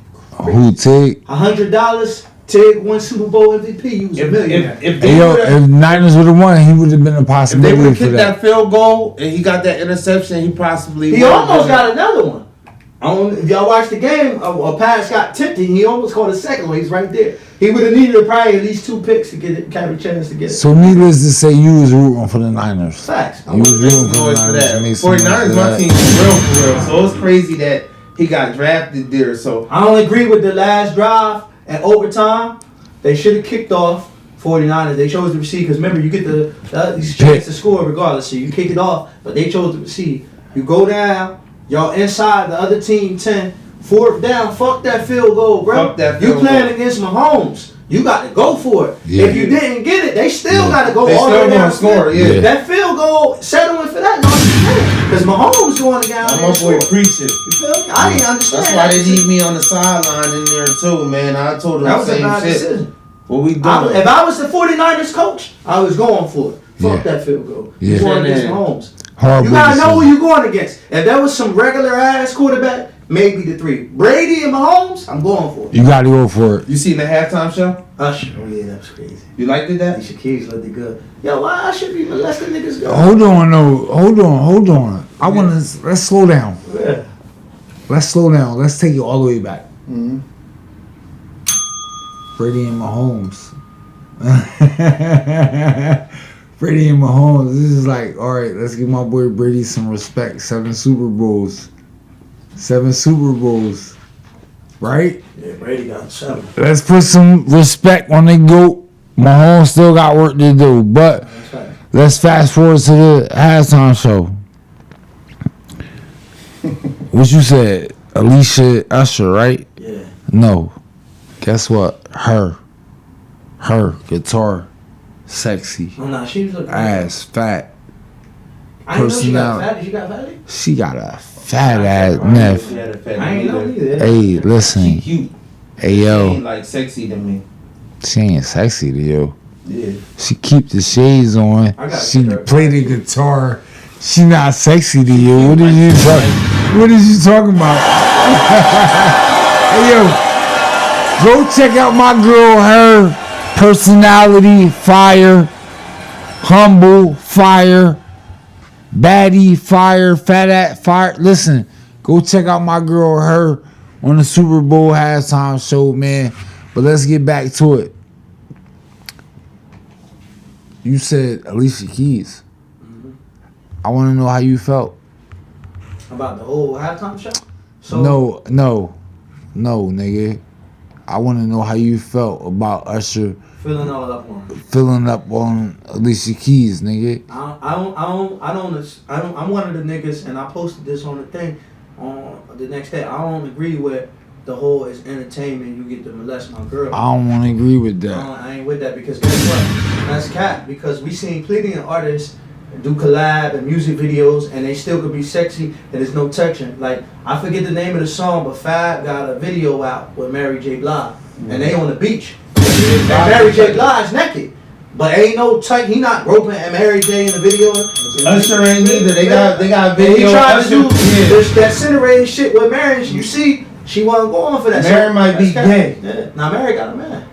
Who Tig? $100. Tig won Super Bowl MVP. You was a millionaire. If Hey, they yo, would've- if Niners would have won, he would have been a if they would possibility have for kicked that. that field goal and he got that interception, he possibly He would've almost been- got another one. If y'all watched the game, a pass got tipped and he almost caught a second one. He's right there. He would have needed probably at least 2 picks to get it, carry a chance to get it. So needless to say, you was rooting for the Niners. Facts. You was Make rooting some for the noise for Niners. that. Make some noise 49ers, for my that. team, for real. So it's crazy that he got drafted there. So I don't agree with the last drive and overtime. They should have kicked off 49ers. They chose to receive because remember, you get the chance to score regardless. So you kick it off, but they chose to receive. You go down, y'all inside the other team 10. 4th down, fuck that field goal, bro. Fuck that you field playing goal. against Mahomes. You got to go for it. Yeah. If you didn't get it, they still got to go they all the still way gonna down. score, yeah. That field goal, settling for that, no, because Mahomes going down there. my and boy score. preaching. You feel me? I didn't understand. That's why they need me on the sideline in there too, man. I told them That the was a same bad shit. decision. What we doing? If I was the 49ers coach, I was going for it. Fuck Yeah. that field goal. Yeah. You going against Yeah. Mahomes. Horrible You gotta know who decision. you going against. If there was some regular ass quarterback, maybe the 3. Brady and Mahomes, I'm going for it. You got to go for it. You seen the halftime show? Usher. Oh yeah, that was crazy. You liked it that? Alicia Keys looked good. Yo, why I should be molesting niggas good? Hold on, no. Hold on. I want to, let's slow down. Yeah. Let's slow down. Let's take it all the way back. Mm-hmm. Brady and Mahomes. Brady and Mahomes. This is like, all right, let's give my boy Brady some respect. 7 Super Bowls. 7 Super Bowls. Right? Yeah, Brady got 7. Let's put some respect on the GOAT. Mahomes still got work to do. But let's fast forward to the halftime show. What you said? Alicia Usher, right? Yeah. No. Guess what? Her guitar, sexy, Oh, nah, she was looking ass, fat. I didn't know she got personality. fatty. She got fatty? She got a fat ass She neff. had a fat I ain't know either. either. Hey, She listen. cute. Hey, She yo. ain't like sexy to me. She ain't sexy to you. Yeah. She keep the shades on. I gotta She get her. play the guitar. She not sexy to you. What is you talking about? Hey, yo. Go check out my girl, her personality, fire, humble, fire, baddie, fire, fat at fire. Listen, go check out my girl, her, on the Super Bowl halftime show, man. But let's get back to it. You said Alicia Keys. I want to know how you felt. About the whole halftime show? So, No, nigga. I want to know how you felt about Usher Filling all up on her. filling up on Alicia Keys, nigga. I'm one of the niggas, and I posted this on the thing on the next day. I don't agree with the whole is entertainment. You get to molest my girl. I don't want to agree with that. I ain't with that because guess what? That's cap. Because we seen plenty of artists do collab and music videos, and they still could be sexy, and there's no touching. Like, I forget the name of the song, but Fab got a video out with Mary J. Blige, and they on the beach. And Mary J. Blige naked, but ain't no touch. He not groping at Mary J. in the video. Usher ain't either. They got And video. he tried to do yeah. that cinerated shit with Mary. You see, she wasn't going for that. Mary might be That's gay. Yeah. Now Mary got a man.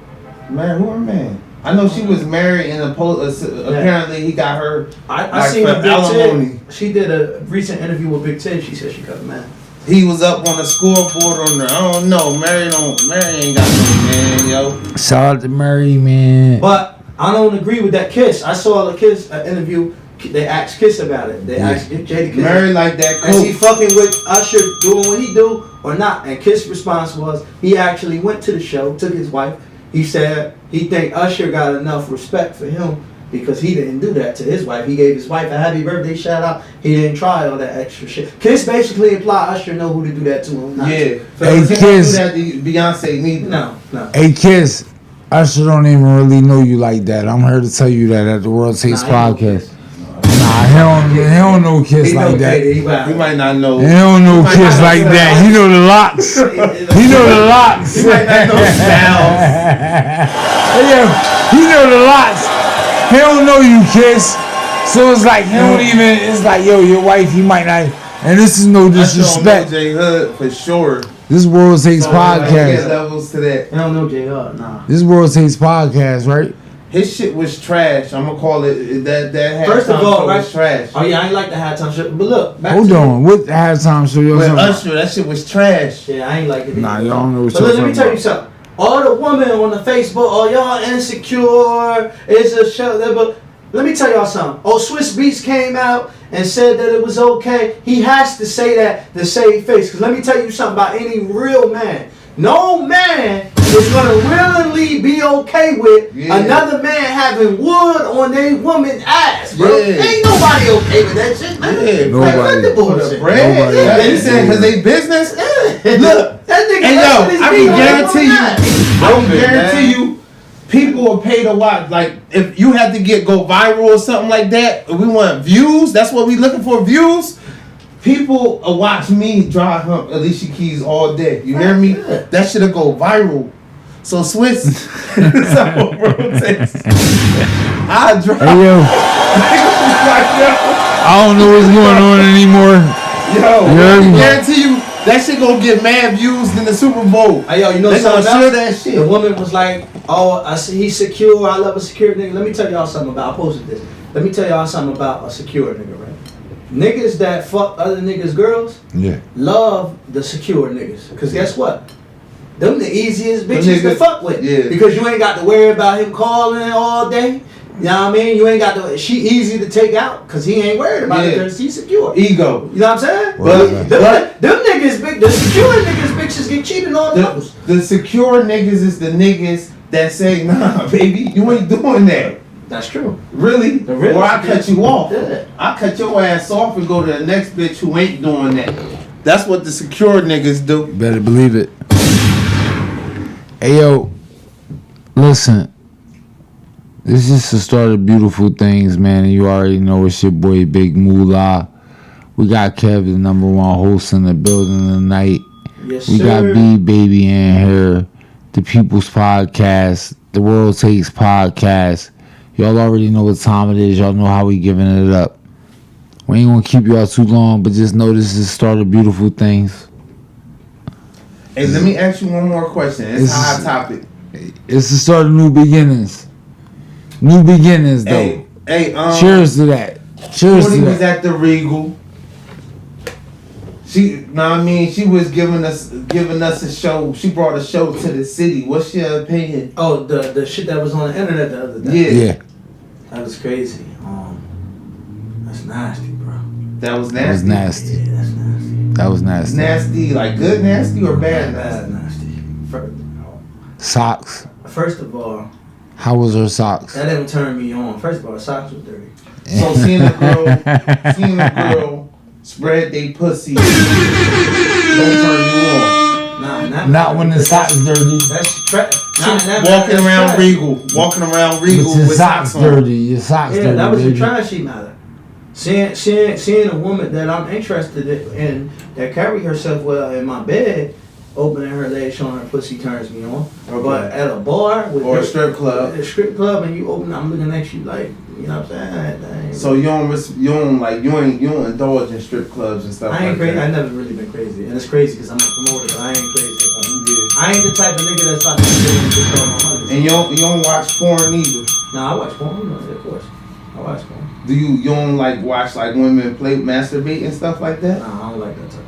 Man, who her man? I know she was married and apparently he got her. I Like seen for a Big alimony. Ted. She did a recent interview with Big Ted. She said she got a man. He was up on the scoreboard on there. I don't know. Mary ain't got no man, yo. Shout out to Mary, man. But I don't agree with that Kiss. I saw the Kiss interview. They asked Kiss about it. They asked Jada Kiss. Mary like that Is he coach. fucking with Usher doing what he do or not? And Kiss' response was he actually went to the show, took his wife. He said he think Usher got enough respect for him because he didn't do that to his wife. He gave his wife a happy birthday shout out. He didn't try all that extra shit. Kiss basically implied Usher know who to do that to him. Not Yeah. to. So Hey, he don't Kiss. do that to Beyonce neither. No. Hey, Kiss, Usher don't even really know you like that. I'm here to tell you that at the World Takes podcast. Nah, he don't know Kiss He like know that. Katie, he wild. He might not know. He don't know might Kiss not like know that. He know the locks. He know the locks. He might not know styles. Yeah, he know the lots. He don't know you, Kiss. So it's like he don't even. It's like, yo, your wife. He might not. And this is no I disrespect. J Hood for sure. This World Takes So, like, podcast. levels to that. I don't know J Hud, nah. This World Takes podcast, right? His shit was trash. I'm gonna call it that. First of halftime all, show right? was trash. Oh yeah, I ain't like the halftime shit. But look, back Hold to on. What halftime show y'all With talking about? Usher, that shit was trash. Yeah, I ain't like it. Nah, either. y'all don't know what So y'all let me talking tell you about. something. All the women on the Facebook, oh y'all insecure. It's a show. But let me tell y'all something. Oh, Swiss Beats came out and said that it was okay. He has to say that to save face. Cause let me tell you something about any real man. No man is gonna willingly be okay with another man having wood on their woman's ass, bro. Yeah. Ain't nobody okay with that shit, man. Yeah, Nobody. Like, the For the bullshit. bread. Nobody. Yeah, you saying because they business? Look, That nigga and yo, busted his I beat can on guarantee you, that. I can guarantee you, people will pay to watch. Like, if you had to go viral or something like that, if we want views, that's what we looking for, views. People will watch me dry hump Alicia Keys all day. You hear me? That shit'll go viral. So Swiss, so bro, I dry. Hey, yo. I don't know what's going on anymore. Yo, heard I me? guarantee you that shit gonna get mad views in the Super Bowl. Hey, yo, you know They gonna something share else? that shit. The woman was like, "Oh, I see he's secure. I love a secure nigga." Let me tell y'all something about. I posted this. Let me tell y'all something about a secure nigga, right? Niggas that fuck other niggas' girls Yeah. love the secure niggas. Cause guess what? them the easiest bitches to fuck with. Yeah. Because you ain't got to worry about him calling all day. You know what I mean? You ain't got to. She easy to take out because he ain't worried about it because he's secure. Ego. You know what I'm saying? But them niggas, the secure niggas, bitches get cheated on. The secure niggas is the niggas that say, nah, baby, you ain't doing that. That's true. Really? Or I cut you off. Yeah. I cut your ass off and go to the next bitch who ain't doing that. That's what the secure niggas do. Better believe it. Hey yo, listen. This is the start of beautiful things, man. And you already know it's your boy Big Moolah. We got Kev, the number one host in the building tonight. Yes, we got B Baby in here, the People's Podcast, the World Takes Podcast. Y'all already know what time it is. Y'all know how we giving it up. We ain't gonna keep y'all too long, but just know this is the start of beautiful things. Hey, let me ask you one more question. It's a hot topic. It's the start of new beginnings. New beginnings, though. Hey, cheers to that. Cheers to that. was at the Regal. She was giving us a show. She brought a show to the city. What's your opinion? Oh, the shit that was on the internet the other day. Yeah. That was crazy. That's nasty, bro. That was nasty. That was nasty. Yeah, that's nasty. That was nasty. Nasty, like good nasty or bad nasty? Bad nasty. Socks. First of all, how was her socks? That didn't turn me on. First of all, her socks were dirty. So seeing a girl spread they pussy don't turn you on. Not when the socks dirty. That's walking around Regal with socks dirty. Your socks dirty. Yeah, that was baby. a trashy matter. Seeing a woman that I'm interested in that carry herself well in my bed, opening her legs, showing her pussy turns me on. Okay. But at a bar or a strip club, and you open, I'm looking at you like, you know what I'm saying? So you don't indulge in strip clubs and stuff. I ain't like crazy. that. I never really been crazy, and it's crazy because I'm a promoter, but I ain't crazy. I ain't the type of nigga that's about to sit in the club on money. And you don't watch porn either. Nah, I watch porn. You know, of course, I watch porn. Do you don't like watch like women masturbate and stuff like that? Nah, I don't like that type.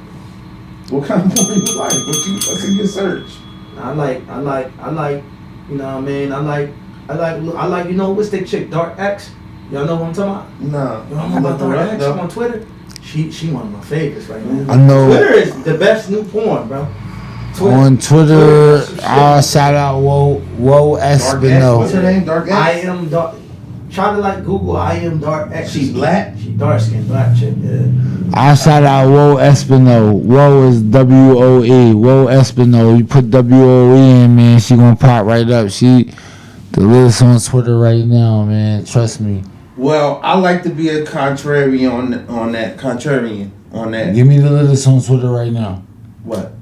What kind of porn you like? What's in your search? I like, you know what I mean? I like, you know, what's that chick, Dark X? Y'all know what I'm talking about? No. You know about Dark X on Twitter? She one of my favorites right now. I know. Twitter is the best new porn, bro. On Twitter, I'll shout out Whoa Espino. What's her name? Dark X? I am Dark. Try to like Google I am Dark X. She black? She dark skinned black chick, yeah. I shout out Whoa Espino. Whoa is WOE. Whoa Espino. You put WOE in, man, she gonna pop right up. She the latest on Twitter right now, man. Trust me. Well, I like to be a contrarian on that. Give me the latest on Twitter right now. What?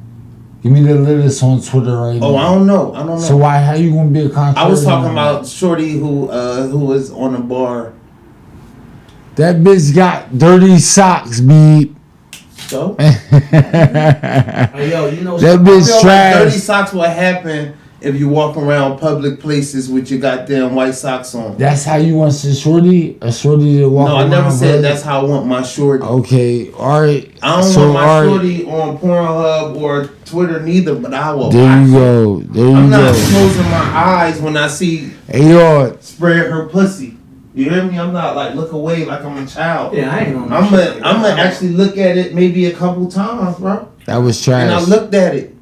Give me the latest on Twitter right now. Oh, I don't know. So how you gonna be a contrarian? I was talking about Shorty who was on the bar. That bitch got dirty socks, beep. So? Hey, yo, you know that bitch trash. Like dirty socks will happen if you walk around public places with your goddamn white socks on. That's how you want a shorty to walk around? No, I never said that's how I want my shorty. Okay, alright. I don't want my shorty on Pornhub or Twitter neither, but I will. There you go. I'm not closing my eyes when I see spread her pussy. You hear me? I'm not like look away like I'm a child. Yeah, I ain't on I'm gonna actually look at it maybe a couple times, bro. That was trash. And I looked at it.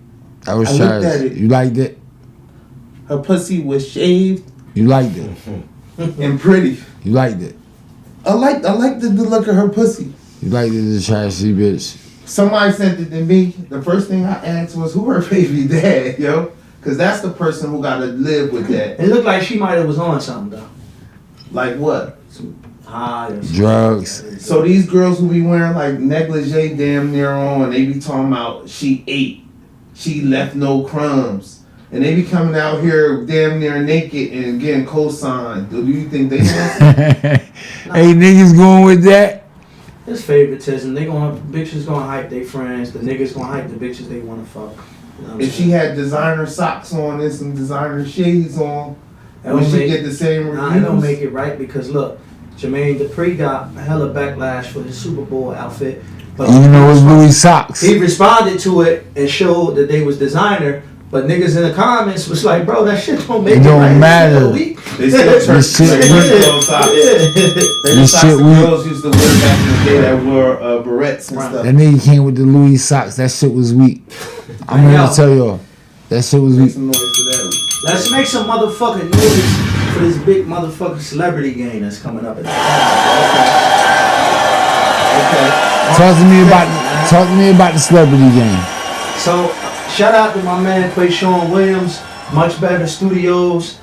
That was trash. Looked at it. You liked it? Her pussy was shaved. You liked it. And pretty. You liked it. I liked the look of her pussy. You liked it, the trashy bitch. Somebody sent it to me. The first thing I asked was who her baby dad, yo? Cause that's the person who gotta live with that. It looked like she might have was on something though. Like what? Drugs. So these girls who be wearing like negligee damn near on, they be talking about she ate. She left no crumbs. And they be coming out here damn near naked and getting co-signed. Do you think they Hey, niggas going with that? It's favoritism. Bitches gonna hype their friends. The niggas gonna hype the bitches they wanna fuck. You know if she had designer socks on and some designer shades on, would she get the same reviews? Nah, it don't make it right because look, Jermaine Dupri got hella backlash for his Super Bowl outfit. But even though it was Louis socks. He responded to it and showed that they was designer, But niggas in the comments was like, bro, that shit don't make It don't right. matter. They still church This shit They This socks shit the weak. girls used to wear back in the day that wore barrettes and Right. stuff. That nigga came with the Louis socks. That shit was weak. I'm Yo. here to tell y'all. That shit was Make weak. some noise for that. Let's make some motherfucking noise for this big motherfucking celebrity game that's coming up. Okay. Talk to me about the celebrity game. So, shout out to my man Quayshawn Williams, Much Better Studios,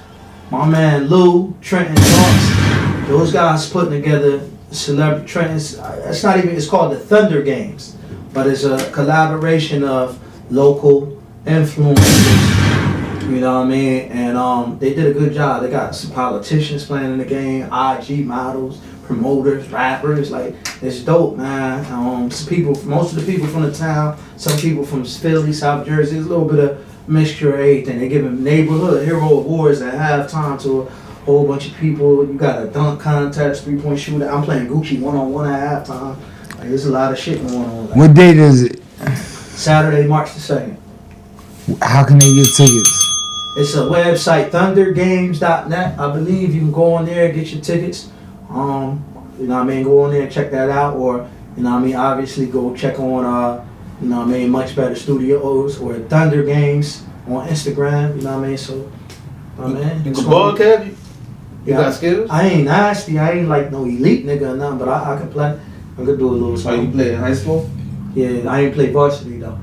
my man Lou, Trenton Talks. Those guys putting together celebrity Trenton's. It's not even. It's called the Thunder Games, but it's a collaboration of local influencers. You know what I mean? And they did a good job. They got some politicians playing in the game, IG models, promoters, rappers. Like, it's dope, man. Some people, most of the people from the town, some people from Philly, South Jersey. There's a little bit of mixture of everything. They give them neighborhood hero awards at halftime to a whole bunch of people. You got a dunk contest, 3-point shooter. I'm playing Gucci one-on-one at halftime. Like, there's a lot of shit going on. Like, What date is it? Saturday, March the 2nd. How can they get tickets? It's a website, thundergames.net. I believe you can go on there, get your tickets. You know what I mean? Go on there and check that out. Or, you know what I mean? Obviously, go check on, you know what I mean? Much Better Studios or Thunder Games on Instagram. You know what I mean? So, you know what I mean? You can ball, Kev? You Yeah. got skills? I ain't nasty. I ain't like no elite nigga or nothing, but I can play. I could do a little Oh, you something. played in high school? Yeah, I ain't play varsity though.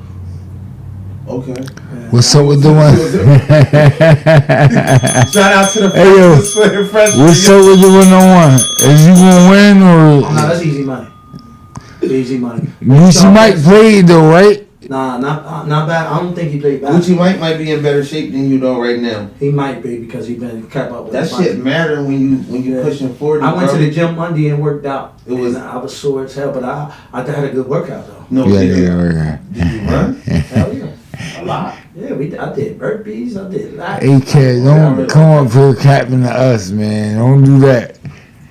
Okay. Yeah. What's up with the one? Shout out to the Hey, yo. freshmen. What's up with the 1-on-1? Is you gonna win or? Nah, that's easy money. Easy money. Gucci Mike played though, right? Nah, not bad. I don't think he played bad. Gucci Mike might be in better shape than you though right now. He might be because he been kept up with That the shit fight. matter when you Yeah. pushing 40. I went bro. to the gym Monday and worked out. It was- And I was sore as hell, but I had a good workout though. No, Yeah, did you? yeah. Did you run? Hell yeah, a lot. Yeah, I did burpees. I did laps. Hey, kid, don't come up here capping to us, man. Don't do that.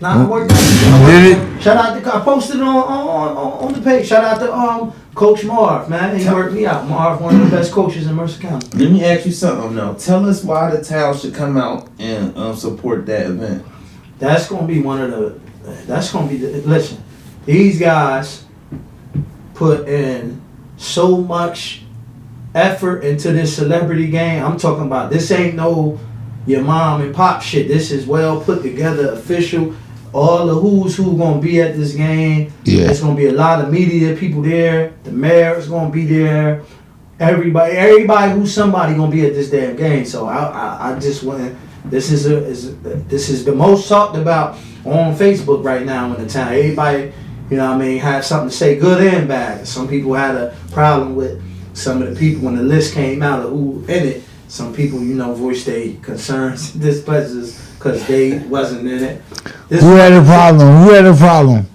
Nah, I worked out. You did it? Shout out to I posted it on the page. Shout out to Coach Marv, man. He worked me out. Marv, one of the best coaches in Mercer County. Let me ask you something now. Tell us why the town should come out and support that event. That's gonna be one of the. That's gonna be the. Listen, these guys put in so much effort into this celebrity game. I'm talking about this ain't no your mom and pop shit. This is well put together, official. All the who's who gonna be at this game. Yeah. There's gonna be a lot of media people there. The mayor is gonna be there. Everybody who's somebody gonna be at this damn game. So I just went. This is the most talked about on Facebook right now in the town. Everybody, you know what I mean, had something to say, good and bad. Some people had a problem with some of the people when the list came out of who in it. Some people, you know, voiced their concerns, displeasures, because they wasn't in it. Who had a problem? Who had a problem?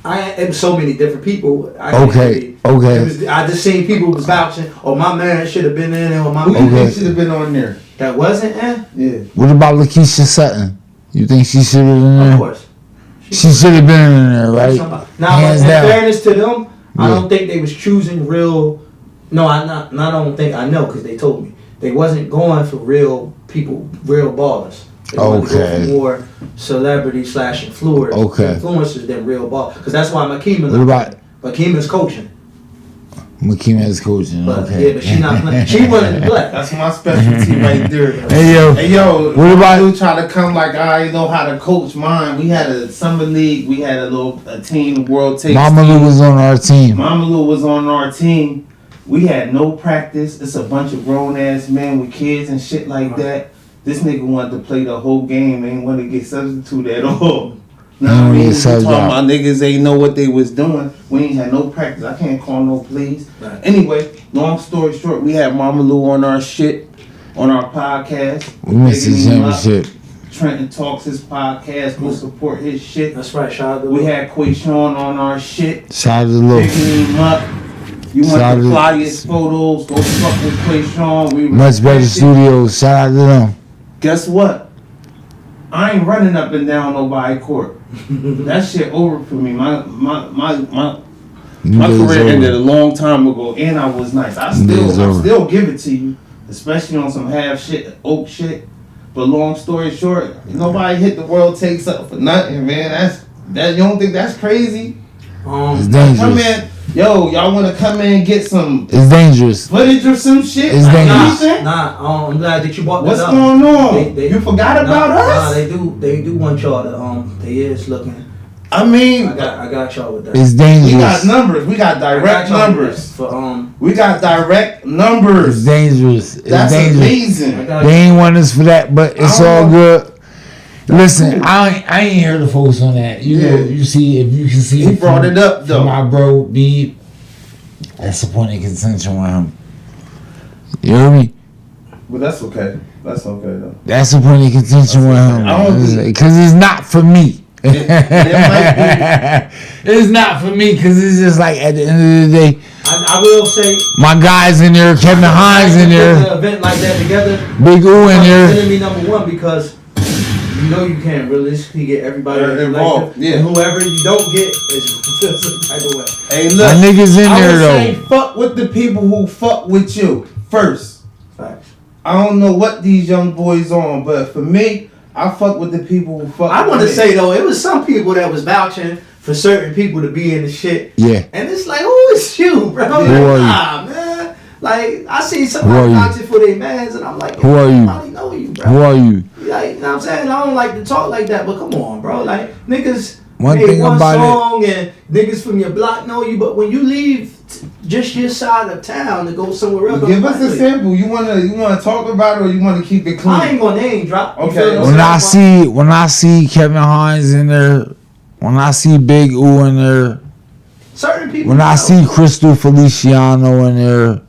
It was so many different people. Okay. I just seen people was vouching, or my man should have been in there, or my Who man you think should have been on there? that wasn't in. Yeah. What about Lakeisha Sutton? You think she should have been there? Of course. She should have been in there, right? Now, Hands in down. fairness to them, I Yeah. don't think they was choosing real. No, I don't think I know because they told me they wasn't going for real people, real ballers. They wanted to go Okay. for more celebrity / influencers, Okay. influencers than real ball. Because that's why Makima. What about Makima's coaching, Makima is coaching? but Okay. yeah, but she not playing. She wanted to play. That's my specialty right there. Hey yo, Hey yo, What about- you try to come like I know how to coach mine? We had a summer league. We had a team, world takes. Mama Lou was on our team. Mama Lou was on our team. We had no practice. It's a bunch of grown ass men with kids and shit like that. This nigga wanted to play the whole game. Ain't want to get substituted at all. Nah, I mean, we talking about niggas ain't know what they was doing. We ain't had no practice. I can't call no plays. Right. Anyway, long story short, we had Mama Lou on our shit, on our podcast. We missed the Bigging him up. championship. Trenton Talks his podcast. Go support his shit. That's right. Shout out to We had Quayshawn on our shit. Shout out to Lou. Picking him up. You want Shout the out flyest photos? Go fuck with Quayshawn. We Much Better respect it. Studios. Shout out to them. Guess what? I ain't running up and down nobody court. That shit over for me. My Them days career ended a over. long time ago, and I was nice. I Days over. still give it to you. especially on some half shit, oak shit. But long story short, nobody hit the world takes up for nothing, man. That you don't think that's crazy? It's dangerous. Come in, y'all want to come in and get some? It's dangerous. Footage or some shit? It's dangerous. I'm glad that you brought What's that up. going on? You forgot about us? They do want y'all to they is looking. I mean, I got y'all with that. It's dangerous. We got numbers. We got direct numbers. For we got direct numbers. It's dangerous. It's That's dangerous. amazing. They ain't want us for that, but it's all good. Listen, I ain't hear the folks on that. You know, you see, if you can see, he brought it up though. My bro B, that's a point of contention with him. You hear me? Well, that's okay. That's okay though. That's a point of contention with him because it's not for me. It might It's not for me because it's just like at the end of the day. I will say my guys in there, Kevin Hines in there, an event like that together. Big U in there. Enemy number one because you know you can't realistically get everybody involved. Yeah. And whoever you don't get is feels some type of way. Hey, look, my niggas in there though. I would say fuck with the people who fuck with you first. Facts. I don't know what these young boys on, but for me, I fuck with the people who fuck. I want to with say though, it was some people that was vouching for certain people to be in the shit. Yeah. And it's like, who is you, bro? Who are you? Man. Like, I see somebody vouching for their mans, and I'm like, who are you? I know you, bro. Who are you? Like, you know what I'm saying? I don't like to talk like that, but come on, bro. Like, niggas One made thing one about song and niggas from your block know you, but when you leave just your side of town to go somewhere else, give us a sample. You wanna talk about it or you wanna keep it clean? I ain't gonna name drop. Okay. When I see Kevin Hines in there, when I see Big U in there, certain people. when I see Crystal Feliciano in there,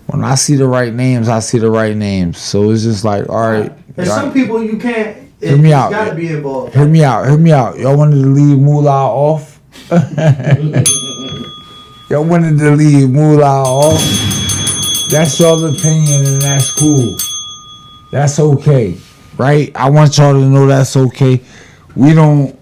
when I see the right names, I see the right names. So it's just like, all right. There's some people you can't. Hear me out. Gotta be involved. Hear me out. Y'all wanted to leave Moolah off? Y'all wanted to leave Moolah off? That's y'all's opinion and that's cool. That's okay. Right? I want y'all to know that's okay. We don't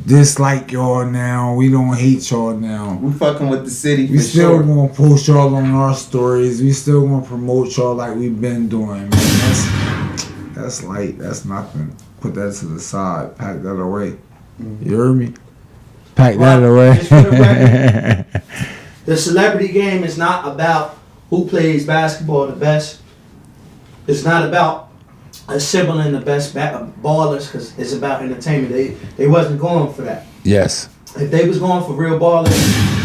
dislike y'all now. We don't hate y'all now. We fucking with the city. We still gonna post y'all on our stories. We still gonna promote y'all like we've been doing. Man. That's light. That's nothing. Put that to the side. Pack that away. You heard me? Pack that away. Just for the record, the celebrity game is not about who plays basketball the best. It's not about assembling the best ballers because it's about entertainment. They wasn't going for that. Yes. If they was going for real ballers,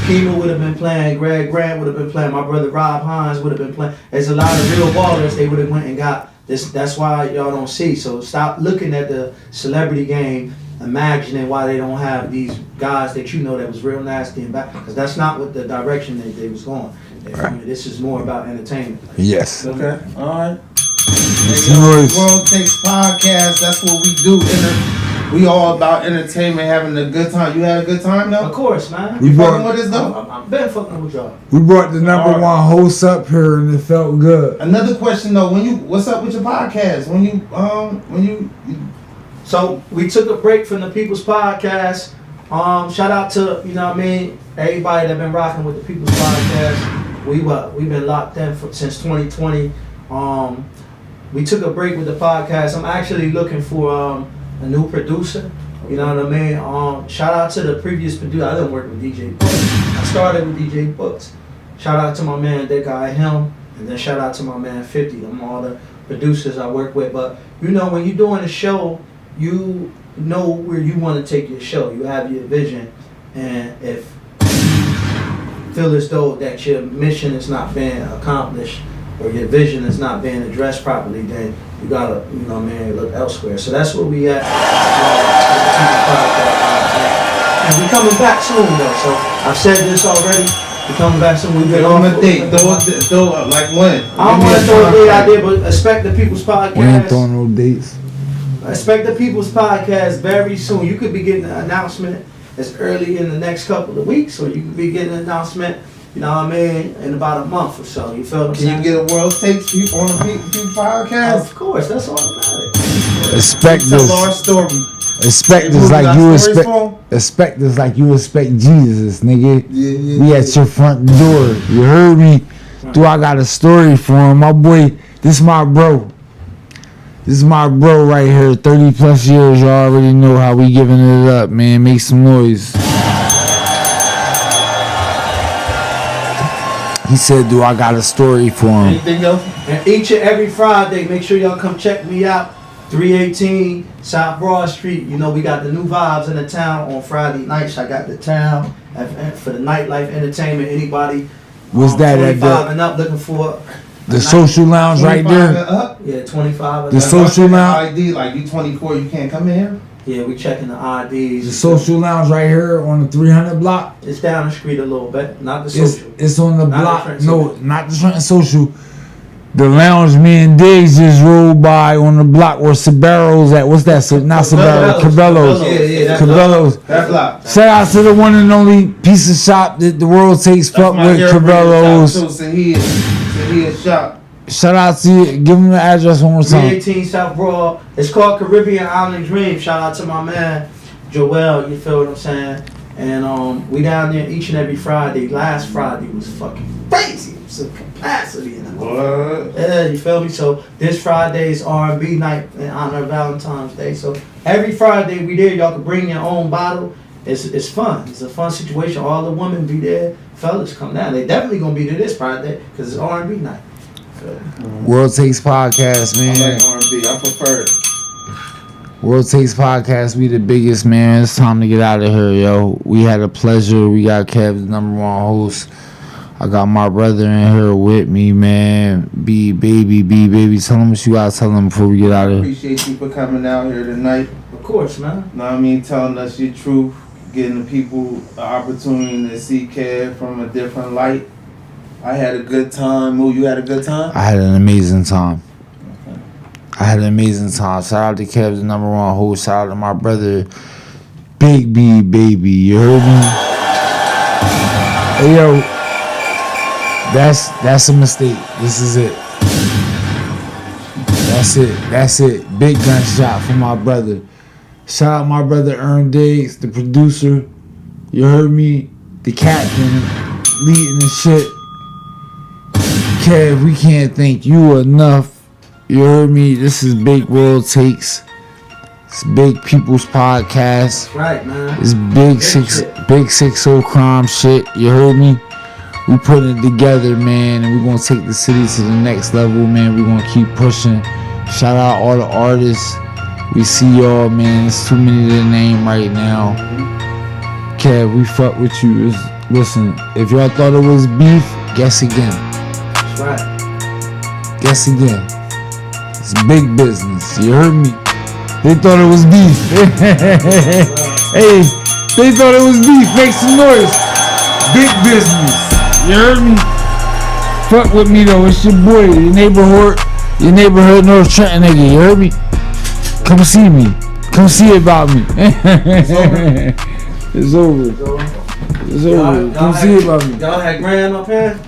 Kima would have been playing, Greg Grant would have been playing, my brother Rob Hines would have been playing. There's a lot of real ballers they would have went and got. That's why y'all don't see. So stop looking at the celebrity game, imagining why they don't have these guys that you know that was real nasty and bad. Because that's not what the direction they was going. Right. This is more about entertainment. Yes. Okay. All right. Yes. World Takes Podcast. That's what we do. We all about entertainment, having a good time. You had a good time though? Of course, man. You fucking with us though? I'm been fucking with y'all. We brought the number one host up here and it felt good. Another question though, what's up with your podcast? So we took a break from the People's Podcast. Shout out to, you know what I mean, everybody that been rocking with the People's Podcast. We've been locked in since 2020. We took a break with the podcast. I'm actually looking for a new producer. You know what I mean? Shout out to the previous producer. I didn't work with DJ Books. I started with DJ Books. Shout out to my man, that guy, him. And then shout out to my man, 50. Them all the producers I work with. But, you know, when you're doing a show, you know where you want to take your show. You have your vision. And if you feel as though that your mission is not being accomplished or your vision is not being addressed properly, then you gotta, you know what I mean, look elsewhere. So that's where we at. And we coming back soon though. So I've said this already. We coming back soon. We've been on a date. Throw like when? I don't want to throw a date out there, but expect the People's Podcast. We ain't throwing no dates. Expect the People's Podcast very soon. You could be getting an announcement as early in the next couple of weeks, or you could be getting an announcement, you know what I mean, in about a month or so. You feel what I'm saying? Can you get a World Takes people on the People's Podcast? Of course, that's automatic. Expect Tell our story. Expect us like you expect us like you expect Jesus, nigga. Yeah. We at your front door. You heard me? Do I got a story for him? My boy, this my bro. This is my bro right here. 30 plus years. Y'all already know how we giving it up, man. Make some noise. He said, do I got a story for him? Anything else? And each and every Friday, make sure y'all come check me out. 318 South Broad Street. You know, we got the new vibes in the town on Friday nights. I got the town for the nightlife entertainment. Anybody What's that 25 and up looking for the social lounge right there? Up? Yeah, 25 and The up. social lounge? ID, like you 24, you can't come in here? Yeah, we checking the IDs. The social lounge right here on the 300 block. It's down the street a little bit, not the social. It's on the Not the block. Trenton No, Social. not the Trenton Social. The lounge me and Diggs just rolled by on the block where Sabaro's at. What's that? Not Sabaro, Cabello's. Yeah, that's Cabello's. That's locked. Shout out to the one and only pizza shop that the world takes fuck with, Cabello's. So he is shop. Shout out to you. Give him the address one more time. 318 South Broad. It's called Caribbean Island Dream. Shout out to my man Joel. You feel what I'm saying? And we down there each and every Friday. Last Friday was fucking crazy. It was a capacity in the What? Yeah, you feel me? So this Friday is R&B night in honor of Valentine's Day. So every Friday we there. Y'all can bring your own bottle. It's fun. It's a fun situation. All the women be there. Fellas come down. They definitely gonna be there this Friday because it's R&B night. World Takes Podcast, I man. like R&B. I prefer it. World Takes Podcast, we the biggest, man. It's time to get out of here, yo. We had a pleasure. We got Kev, the number one host. I got my brother in here with me, man. B baby. Tell him what you gotta tell him before we get out of here. Appreciate you for coming out here tonight. Of course, man. Know what I mean? Telling us your truth, getting the people the opportunity to see Kev from a different light. I had a good time. Moo, you had a good time? I had an amazing time. Shout out to Kev, the number one host. Shout out to my brother, Big B baby. You heard me? Hey yo, that's a mistake. This is it. That's it. Big gunshot for my brother. Shout out my brother Ern Diggs, the producer. You heard me? The captain, leading the shit. Kev, we can't thank you enough. You heard me? This is Big World Takes. It's Big People's Podcast. That's right, man. It's Big 60 crime shit. You heard me? We putting it together, man, and we're gonna take the city to the next level, man. We're gonna keep pushing. Shout out all the artists. We see y'all, man. It's too many to name right now. Kev, we fuck with you. Listen, if y'all thought it was beef, guess again. That's right. Guess again. It's big business. You heard me? They thought it was beef. Hey, they thought it was beef. Make some noise. Big business. You heard me? Fuck with me though. It's your boy, your neighborhood North Trenton nigga. You heard me? Come see me. Come see about me. It's over. Come see about me. Y'all had Graham up here?